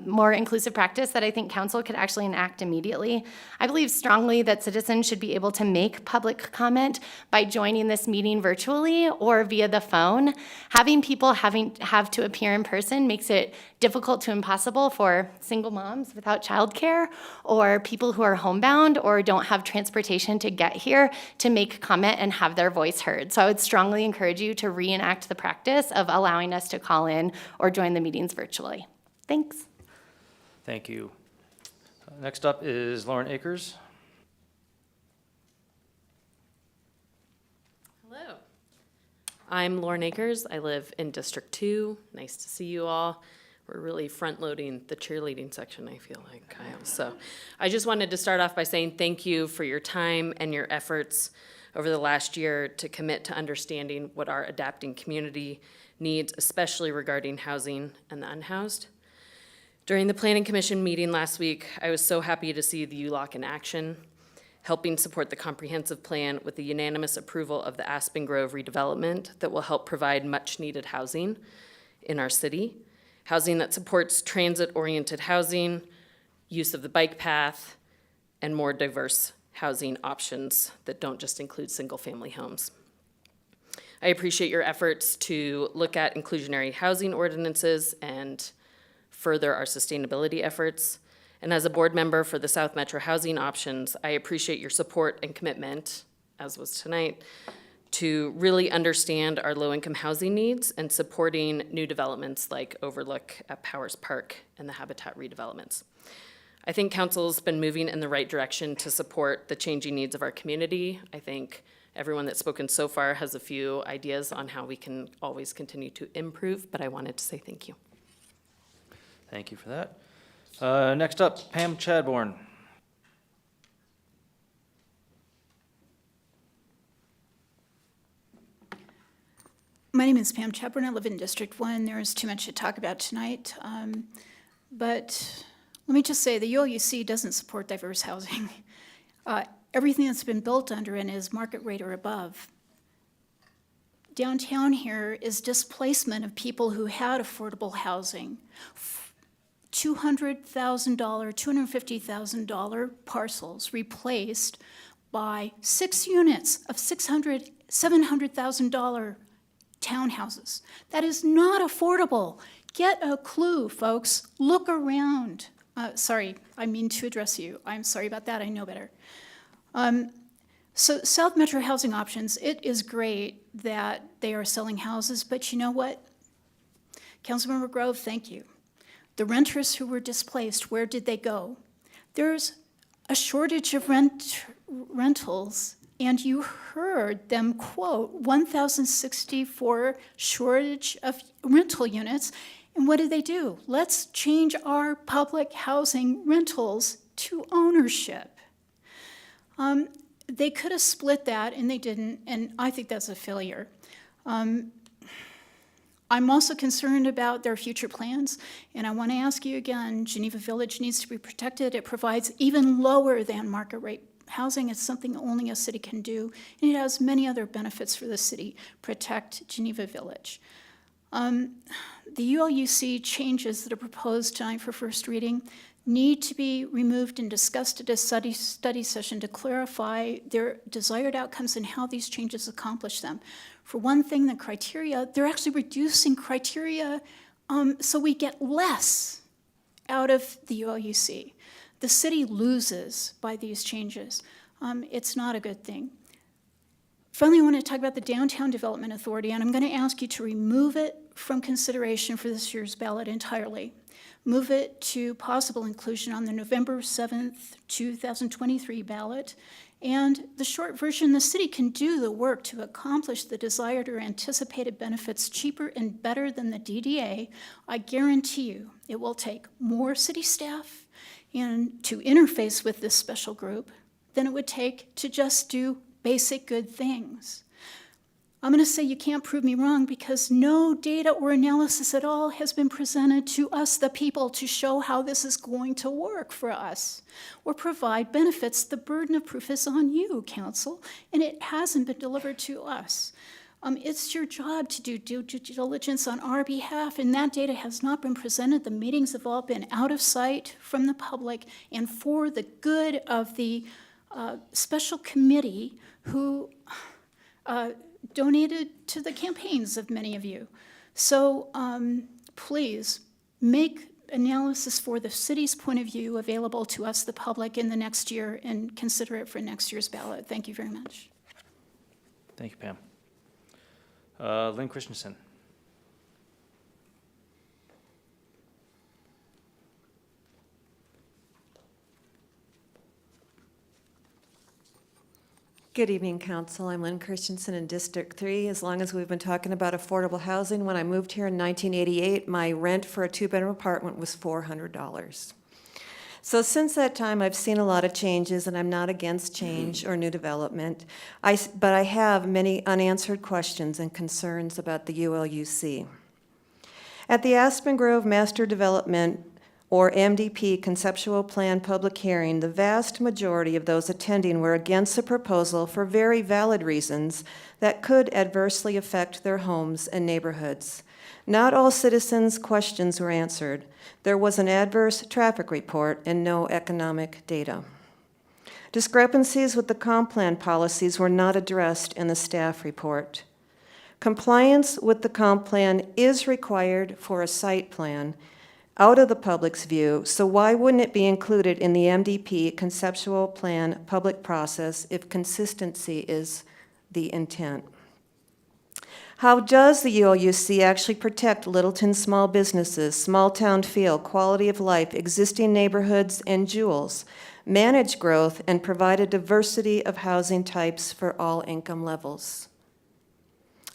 more inclusive practice that I think council could actually enact immediately. I believe strongly that citizens should be able to make public comment by joining this meeting virtually or via the phone. Having people have to appear in person makes it difficult to impossible for single moms without childcare or people who are homebound or don't have transportation to get here to make comment and have their voice heard. So I would strongly encourage you to reenact the practice of allowing us to call in or join the meetings virtually. Thanks. Thank you. Next up is Lauren Akers. Hello. I'm Lauren Akers. I live in District 2. Nice to see you all. We're really front-loading the cheerleading section, I feel like, Kyle. So I just wanted to start off by saying thank you for your time and your efforts over the last year to commit to understanding what our adapting community needs, especially regarding housing and the unhoused. During the Planning Commission meeting last week, I was so happy to see the ULOC in action, helping support the comprehensive plan with the unanimous approval of the Aspen Grove redevelopment that will help provide much-needed housing in our city, housing that supports transit-oriented housing, use of the bike path, and more diverse housing options that don't just include single-family homes. I appreciate your efforts to look at inclusionary housing ordinances and further our sustainability efforts. And as a board member for the South Metro Housing Options, I appreciate your support and commitment, as was tonight, to really understand our low-income housing needs and supporting new developments like Overlook at Powers Park and the habitat redevelopments. I think council's been moving in the right direction to support the changing needs of our community. I think everyone that's spoken so far has a few ideas on how we can always continue to improve, but I wanted to say thank you. Thank you for that. Next up, Pam Chadbourne. My name is Pam Chapman. I live in District 1. There is too much to talk about tonight. But let me just say, the ULUC doesn't support diverse housing. Everything that's been built under it is market rate or above. Downtown here is displacement of people who had affordable housing. $200,000, $250,000 parcels replaced by 6 units of $700,000 townhouses. That is not affordable. Get a clue, folks. Look around. Sorry, I mean to address you. I'm sorry about that. I know better. So South Metro Housing Options, it is great that they are selling houses, but you know what? Councilmember Grove, thank you. The renters who were displaced, where did they go? There's a shortage of rentals, and you heard them quote 1,064 shortage of rental units. And what did they do? Let's change our public housing rentals to ownership. They could have split that, and they didn't, and I think that's a failure. I'm also concerned about their future plans, and I want to ask you again, Geneva Village needs to be protected. It provides even lower than market rate housing. It's something only a city can do, and it has many other benefits for the city. Protect Geneva Village. The ULUC changes that are proposed tonight for first reading need to be removed and discussed at a study session to clarify their desired outcomes and how these changes accomplish them. For one thing, the criteria, they're actually reducing criteria so we get less out of the ULUC. The city loses by these changes. It's not a good thing. Finally, I want to talk about the Downtown Development Authority, and I'm going to ask you to remove it from consideration for this year's ballot entirely. Move it to possible inclusion on the November 7th, 2023 ballot. And the short version, the city can do the work to accomplish the desired or anticipated benefits cheaper and better than the DDA. I guarantee you it will take more city staff and to interface with this special group than it would take to just do basic good things. I'm going to say you can't prove me wrong because no data or analysis at all has been presented to us, the people, to show how this is going to work for us or provide benefits. The burden of proof is on you, council, and it hasn't been delivered to us. It's your job to do due diligence on our behalf, and that data has not been presented. The meetings have all been out of sight from the public and for the good of the special committee who donated to the campaigns of many of you. So please make analysis for the city's point of view available to us, the public, in the next year and consider it for next year's ballot. Thank you very much. Thank you, Pam. Lynn Christensen. Good evening, Council. I'm Lynn Christensen in District 3. As long as we've been talking about affordable housing, when I moved here in 1988, my rent for a two-bedroom apartment was $400. So since that time, I've seen a lot of changes, and I'm not against change or new development. But I have many unanswered questions and concerns about the ULUC. At the Aspen Grove Master Development or MDP conceptual plan public hearing, the vast majority of those attending were against the proposal for very valid reasons that could adversely affect their homes and neighborhoods. Not all citizens' questions were answered. There was an adverse traffic report and no economic data. Discrepancies with the comp plan policies were not addressed in the staff report. Compliance with the comp plan is required for a site plan. out of the public's view, so why wouldn't it be included in the MDP conceptual plan public process if consistency is the intent? How does the ULUC actually protect Littleton small businesses, small town feel, quality of life, existing neighborhoods, and jewels, manage growth, and provide a diversity of housing types for all income levels?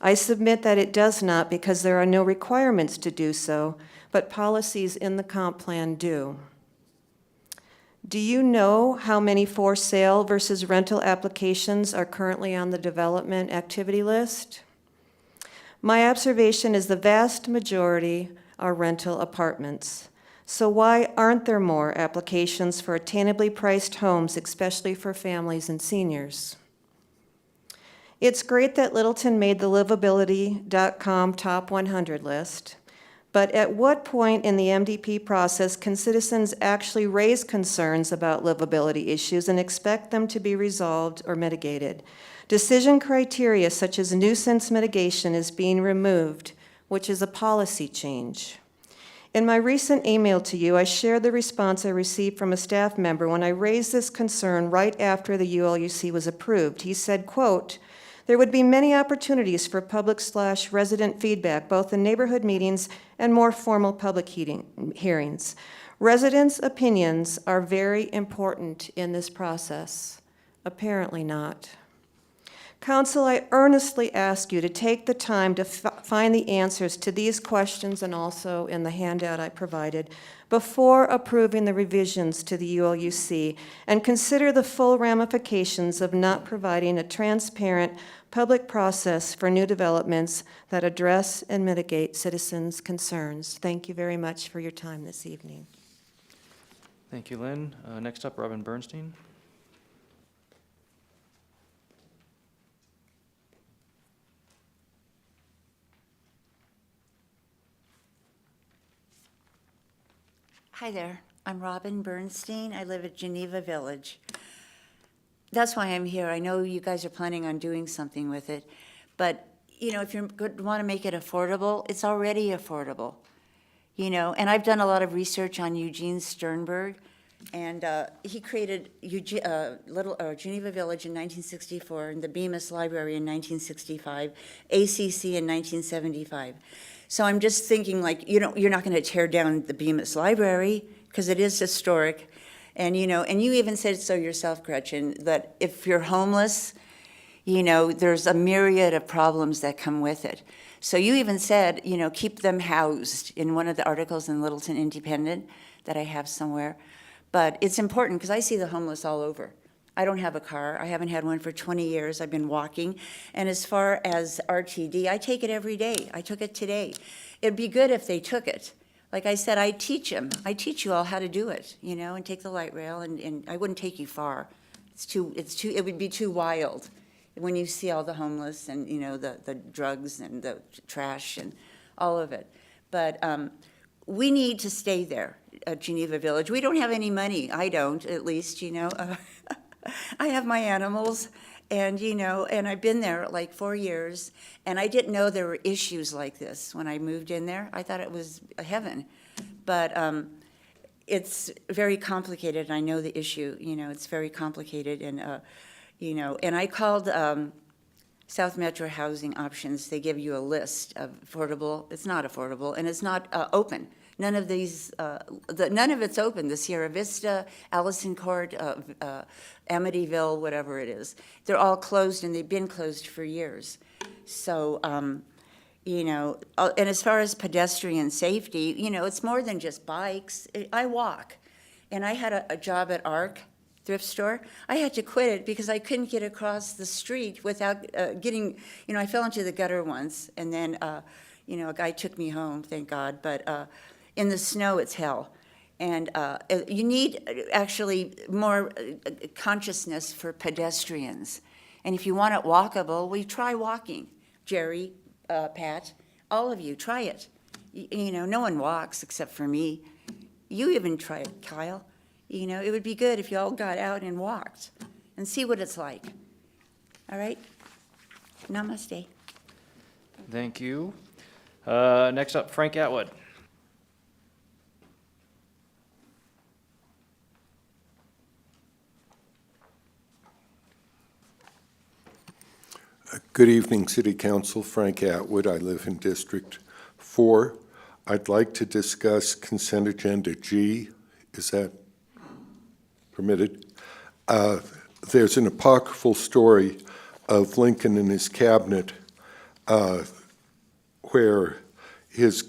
I submit that it does not because there are no requirements to do so, but policies in the comp plan do. Do you know how many for sale versus rental applications are currently on the development activity list? My observation is the vast majority are rental apartments. So why aren't there more applications for attainably priced homes, especially for families and seniors? It's great that Littleton made the livability.com top 100 list, but at what point in the MDP process can citizens actually raise concerns about livability issues and expect them to be resolved or mitigated? Decision criteria such as nuisance mitigation is being removed, which is a policy change. In my recent email to you, I shared the response I received from a staff member when I raised this concern right after the ULUC was approved. He said, quote, "There would be many opportunities for public/resident feedback, both in neighborhood meetings and more formal public hearings. Residents' opinions are very important in this process." Apparently not. Council, I earnestly ask you to take the time to find the answers to these questions and also in the handout I provided before approving the revisions to the ULUC, and consider the full ramifications of not providing a transparent public process for new developments that address and mitigate citizens' concerns. Thank you very much for your time this evening. Thank you, Lynn. Next up, Robin Bernstein. Hi there, I'm Robin Bernstein. I live at Geneva Village. That's why I'm here. I know you guys are planning on doing something with it, but, you know, if you want to make it affordable, it's already affordable, you know? And I've done a lot of research on Eugene Sternberg, and he created Geneva Village in 1964, and the Bemis Library in 1965, ACC in 1975. So I'm just thinking, like, you know, you're not going to tear down the Bemis Library because it is historic. And, you know, and you even said so yourself, Gretchen, that if you're homeless, you know, there's a myriad of problems that come with it. So you even said, you know, keep them housed in one of the articles in Littleton Independent that I have somewhere. But it's important because I see the homeless all over. I don't have a car. I haven't had one for 20 years. I've been walking. And as far as RTD, I take it every day. I took it today. It'd be good if they took it. Like I said, I teach them. I teach you all how to do it, you know, and take the light rail, and I wouldn't take you far. It would be too wild when you see all the homeless and, you know, the drugs and the trash and all of it. But we need to stay there at Geneva Village. We don't have any money. I don't, at least, you know. I have my animals, and, you know, and I've been there like 4 years, and I didn't know there were issues like this when I moved in there. I thought it was heaven. But it's very complicated, and I know the issue, you know, it's very complicated, and, you know, and I called South Metro Housing Options. They give you a list of affordable. It's not affordable, and it's not open. None of these, none of it's open. The Sierra Vista, Allison Court, Amityville, whatever it is. They're all closed, and they've been closed for years. So, you know, and as far as pedestrian safety, you know, it's more than just bikes. I walk, and I had a job at ARC thrift store. I had to quit it because I couldn't get across the street without getting, you know, I fell into the gutter once, and then, you know, a guy took me home, thank God, but in the snow, it's hell. And you need actually more consciousness for pedestrians. And if you want it walkable, we try walking. Jerry, Pat, all of you, try it. You know, no one walks except for me. You even try it, Kyle. You know, it would be good if you all got out and walked and see what it's like. All right? Namaste. Thank you. Next up, Frank Atwood. Good evening, City Council. Frank Atwood. I live in District 4. I'd like to discuss consent agenda G. Is that permitted? There's an apocryphal story of Lincoln and his cabinet where his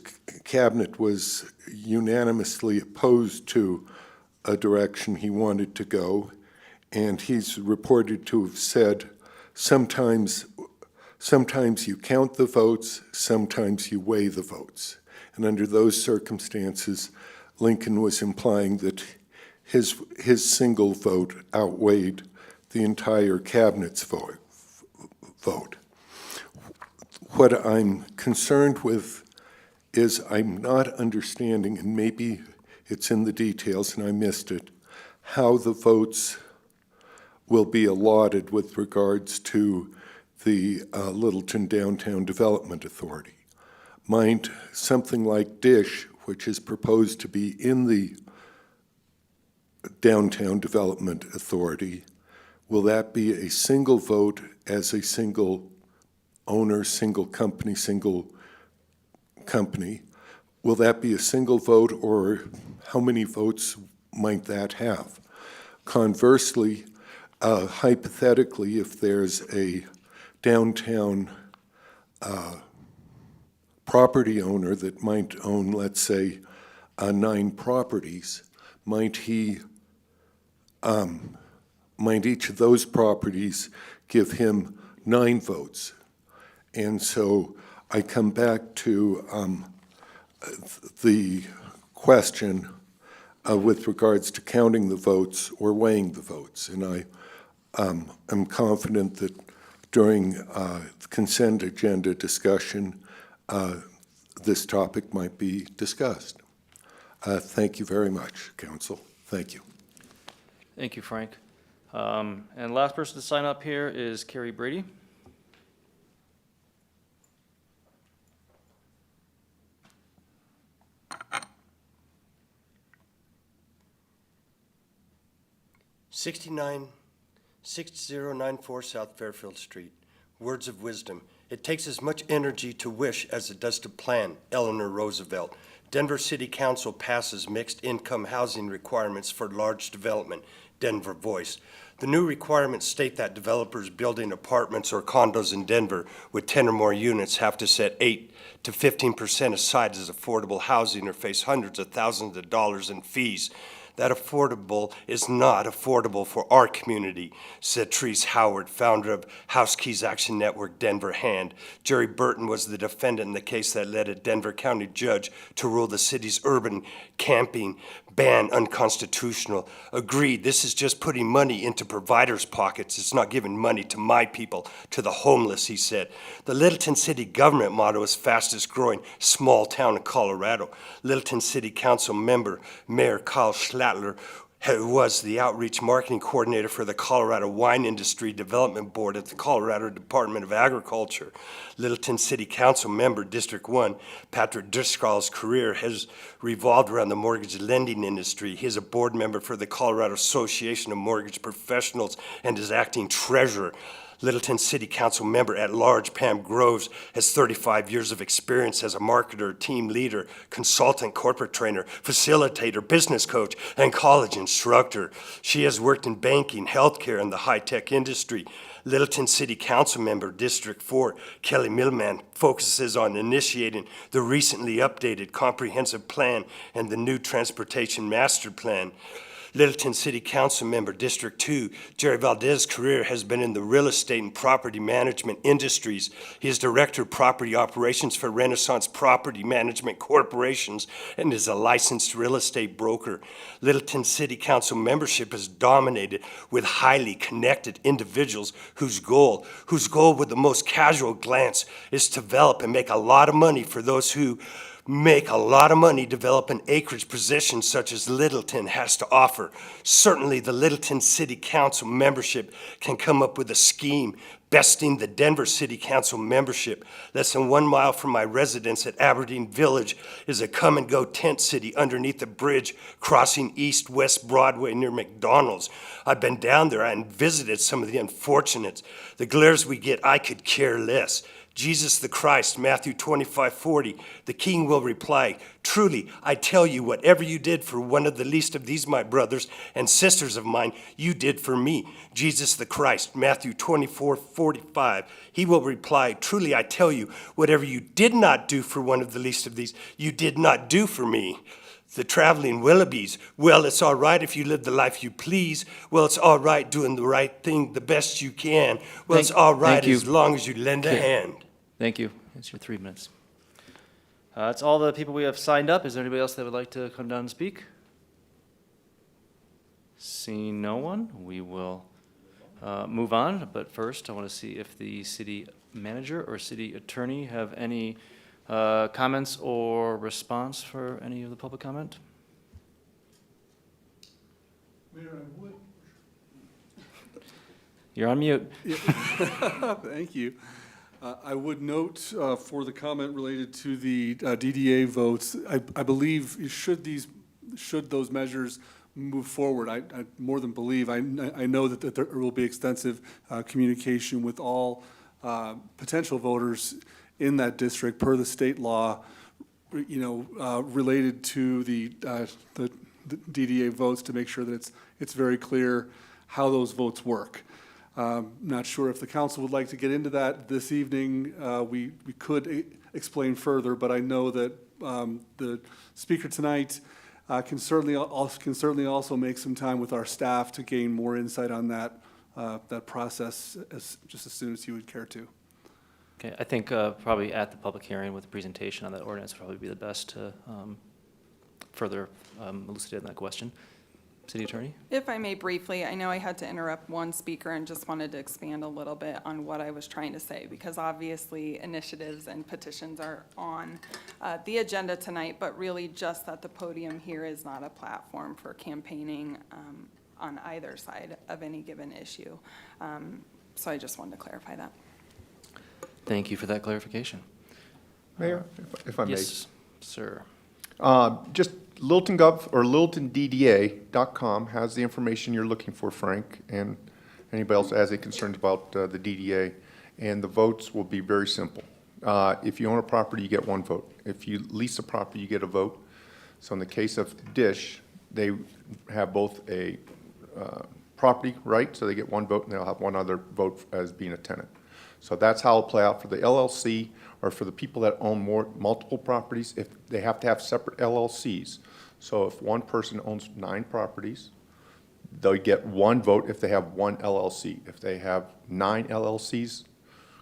cabinet was unanimously opposed to a direction he wanted to go, and he's reported to have said, sometimes you count the votes, sometimes you weigh the votes. And under those circumstances, Lincoln was implying that his single vote outweighed the entire cabinet's vote. What I'm concerned with is I'm not understanding, and maybe it's in the details and I missed it, how the votes will be allotted with regards to the Littleton Downtown Development Authority. Mind something like DISH, which is proposed to be in the Downtown Development Authority, will that be a single vote as a single owner, single company? Will that be a single vote, or how many votes might that have? Conversely, hypothetically, if there's a downtown property owner that might own, let's say, 9 properties, might each of those properties give him 9 votes? And so I come back to the question with regards to counting the votes or weighing the votes. And I am confident that during the consent agenda discussion, this topic might be discussed. Thank you very much, Council. Thank you. Thank you, Frank. And last person to sign up here is Carrie Brady. '6094 South Fairfield Street. Words of wisdom. It takes as much energy to wish as it does to plan. Eleanor Roosevelt. Denver City Council passes mixed income housing requirements for large development. Denver Voice. The new requirements state that developers building apartments or condos in Denver with 10 or more units have to set 8 to 15% aside as affordable housing or face hundreds of thousands of dollars in fees. That affordable is not affordable for our community, said Therese Howard, founder of House Keys Action Network Denver Hand. Jerry Burton was the defendant in the case that led a Denver County judge to rule the city's urban camping ban unconstitutional. Agreed, this is just putting money into providers' pockets. It's not giving money to my people, to the homeless, he said. The Littleton City government motto is fastest growing small town in Colorado. Littleton City Council member, Mayor Kyle Schlattler, who was the outreach marketing coordinator for the Colorado Wine Industry Development Board at the Colorado Department of Agriculture. Littleton City Council member, District 1, Patrick Driscoll's career has revolved around the mortgage lending industry. He is a board member for the Colorado Association of Mortgage Professionals and is acting treasurer. Littleton City Council member at large, Pam Groves, has 35 years of experience as a marketer, team leader, consultant, corporate trainer, facilitator, business coach, and college instructor. She has worked in banking, healthcare, and the high-tech industry. Littleton City Council member, District 4, Kelly Millman, focuses on initiating the recently updated comprehensive plan and the new transportation master plan. Littleton City Council member, District 2, Jerry Valdez's career has been in the real estate and property management industries. He is Director of Property Operations for Renaissance Property Management Corporations and is a licensed real estate broker. Littleton City Council membership is dominated with highly connected individuals whose goal with the most casual glance is to develop and make a lot of money for those who make a lot of money developing acreage positions such as Littleton has to offer. Certainly, the Littleton City Council membership can come up with a scheme besting the Denver City Council membership. Less than 1 mile from my residence at Aberdeen Village is a come-and-go tent city underneath a bridge crossing East-West Broadway near McDonald's. I've been down there and visited some of the unfortunates. The glares we get, I could care less. Jesus the Christ, Matthew 25:40, the King will reply, truly, I tell you, whatever you did for one of the least of these my brothers and sisters of mine, you did for me. Jesus the Christ, Matthew 24:45, he will reply, truly, I tell you, whatever you did not do for one of the least of these, you did not do for me. The traveling Willoughbys, well, it's all right if you live the life you please. Well, it's all right doing the right thing the best you can. Well, it's all right as long as you lend a hand. Thank you. That's your 3 minutes. That's all the people we have signed up. Is there anybody else that would like to come down and speak? Seeing no one, we will move on. But first, I want to see if the city manager or city attorney have any comments or response for any of the public comment? Mayor, I would. You're on mute. Thank you. I would note for the comment related to the DDA votes, I believe should those measures move forward, I more than believe, I know that there will be extensive communication with all potential voters in that district per the state law, related to the DDA votes to make sure that it's very clear how those votes work. Not sure if the council would like to get into that this evening. We could explain further, but I know that the speaker tonight can certainly also make some time with our staff to gain more insight on that process just as soon as you would care to. Okay, I think probably at the public hearing with the presentation on that ordinance would probably be the best to further elucidate that question. City Attorney? If I may briefly, I know I had to interrupt one speaker and just wanted to expand a little bit on what I was trying to say, because obviously initiatives and petitions are on the agenda tonight, but really just that the podium here is not a platform for campaigning on either side of any given issue. So I just wanted to clarify that. Thank you for that clarification. Mayor, if I may. Yes, sir. Just LittletonGov or LittletonDDA.com has the information you're looking for, Frank, and anybody else has any concerns about the DDA. And the votes will be very simple. If you own a property, you get 1 vote. If you lease a property, you get a vote. So in the case of Dish, they have both a property right, so they get 1 vote, and they'll have 1 other vote as being a tenant. So that's how it'll play out for the LLC or for the people that own multiple properties. If they have to have separate LLCs. So if one person owns 9 properties, they'll get 1 vote if they have 1 LLC. If they have 9 LLCs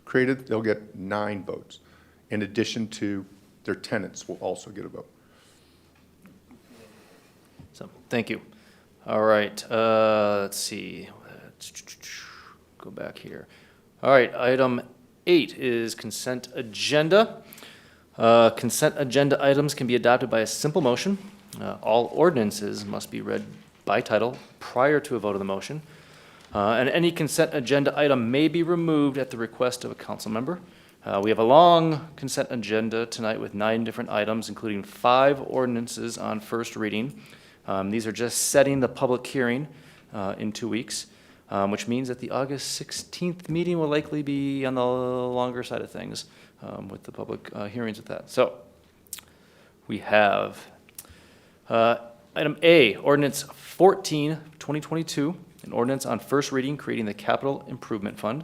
created, they'll get 9 votes. In addition to their tenants will also get a vote. So, thank you. All right, let's see. Go back here. All right, item 8 is consent agenda. Consent agenda items can be adopted by a simple motion. All ordinances must be read by title prior to a vote of the motion. And any consent agenda item may be removed at the request of a council member. We have a long consent agenda tonight with 9 different items, including 5 ordinances on first reading. These are just setting the public hearing in 2 weeks. Which means that the August 16th meeting will likely be on the longer side of things with the public hearings with that. So we have item A, ordinance 14, 2022, an ordinance on first reading creating the Capital Improvement Fund.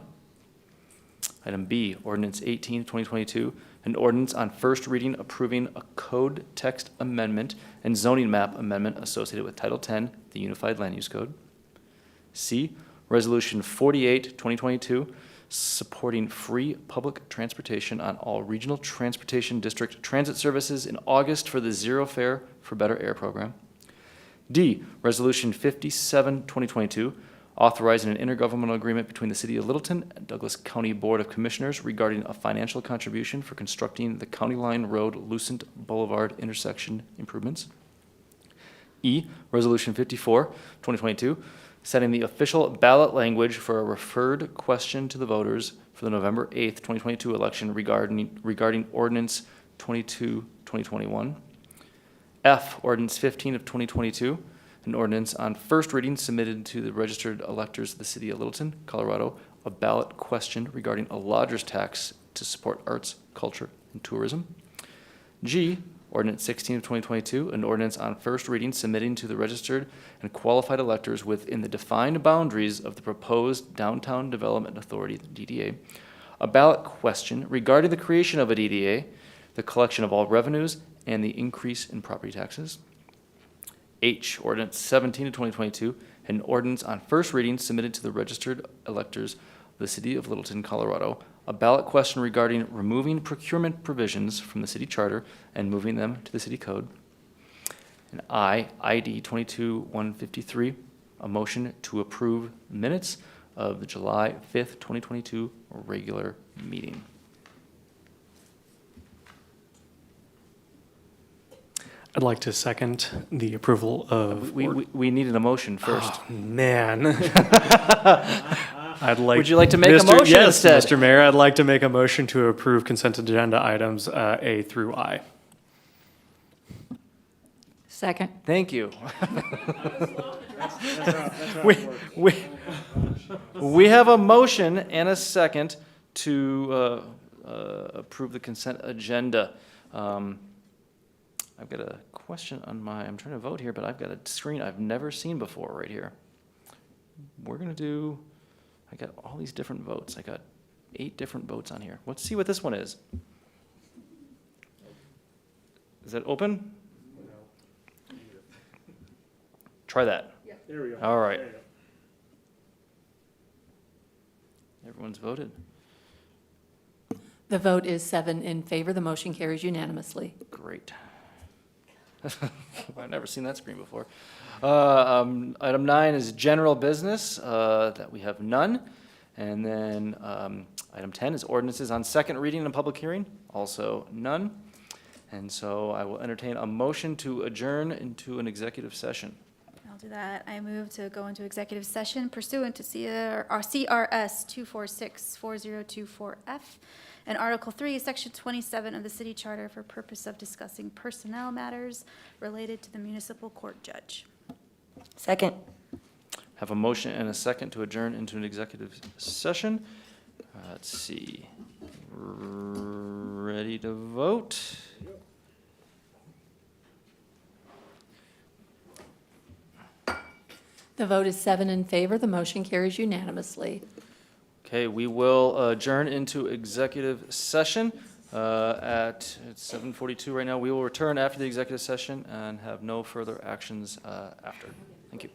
Item B, ordinance 18, 2022, an ordinance on first reading approving a code text amendment and zoning map amendment associated with Title 10, the Unified Land Use Code. C, Resolution 48, 2022, supporting free public transportation on all regional transportation district transit services in August for the Zero Fare for Better Air program. D, Resolution 57, 2022, authorizing an intergovernmental agreement between the City of Littleton and Douglas County Board of Commissioners regarding a financial contribution for constructing the County Line Road Lucent Boulevard intersection improvements. E, Resolution 54, 2022, setting the official ballot language for a referred question to the voters for the November 8th, 2022 election regarding Ordinance 22, 2021. F, Ordinance 15 of 2022, an ordinance on first reading submitted to the registered electors of the City of Littleton, Colorado, a ballot question regarding a lodger's tax to support arts, culture, and tourism. G, Ordinance 16 of 2022, an ordinance on first reading submitting to the registered and qualified electors within the defined boundaries of the proposed Downtown Development Authority, DDA, a ballot question regarding the creation of a DDA, the collection of all revenues, and the increase in property taxes. H, Ordinance 17 of 2022, an ordinance on first reading submitted to the registered electors of the City of Littleton, Colorado, a ballot question regarding removing procurement provisions from the city charter and moving them to the city code. And I, ID 22-153, a motion to approve minutes of the July 5th, 2022 regular meeting. I'd like to second the approval of. We needed a motion first. Oh, man. I'd like. Would you like to make a motion Yes, instead? Mr. Mayor, I'd like to make a motion to approve consent agenda items A through I. Second. Thank you. We have a motion and a second to approve the consent agenda. I've got a question on I'm trying to vote here, but I've got a screen I've never seen before right here. We're going to do, I got all these different votes. I got 8 different votes on here. Let's see what this one is. Is that open? Try that. There we go. All right. There you go. Everyone's voted. The vote is 7 in favor. The motion carries unanimously. Great. I've never seen that screen before. Item 9 is general business, that we have none. And then item 10 is ordinances on second reading and public hearing, also none. And so I will entertain a motion to adjourn into an executive session. I'll do that. I move to go into executive session pursuant to CRS 246-4024F and Article 3, Section 27 of the City Charter for purpose of discussing personnel matters related to the municipal court judge. Second. Have a motion and a second to adjourn into an executive session. Let's see. Ready to vote? The vote is 7 in favor. The motion carries unanimously. Okay, we will adjourn into executive session it's 7:42 right now. We will return after the executive session and have no further actions after. Thank you.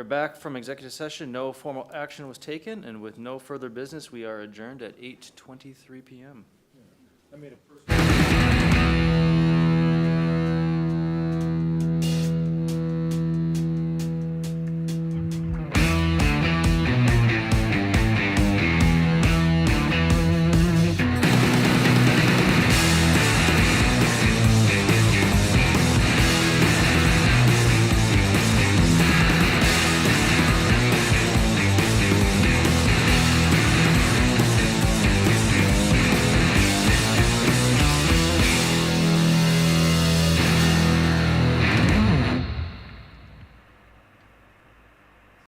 are back from executive session. No formal action was taken, and with no further business, we are adjourned at 8:23 PM. I made a personal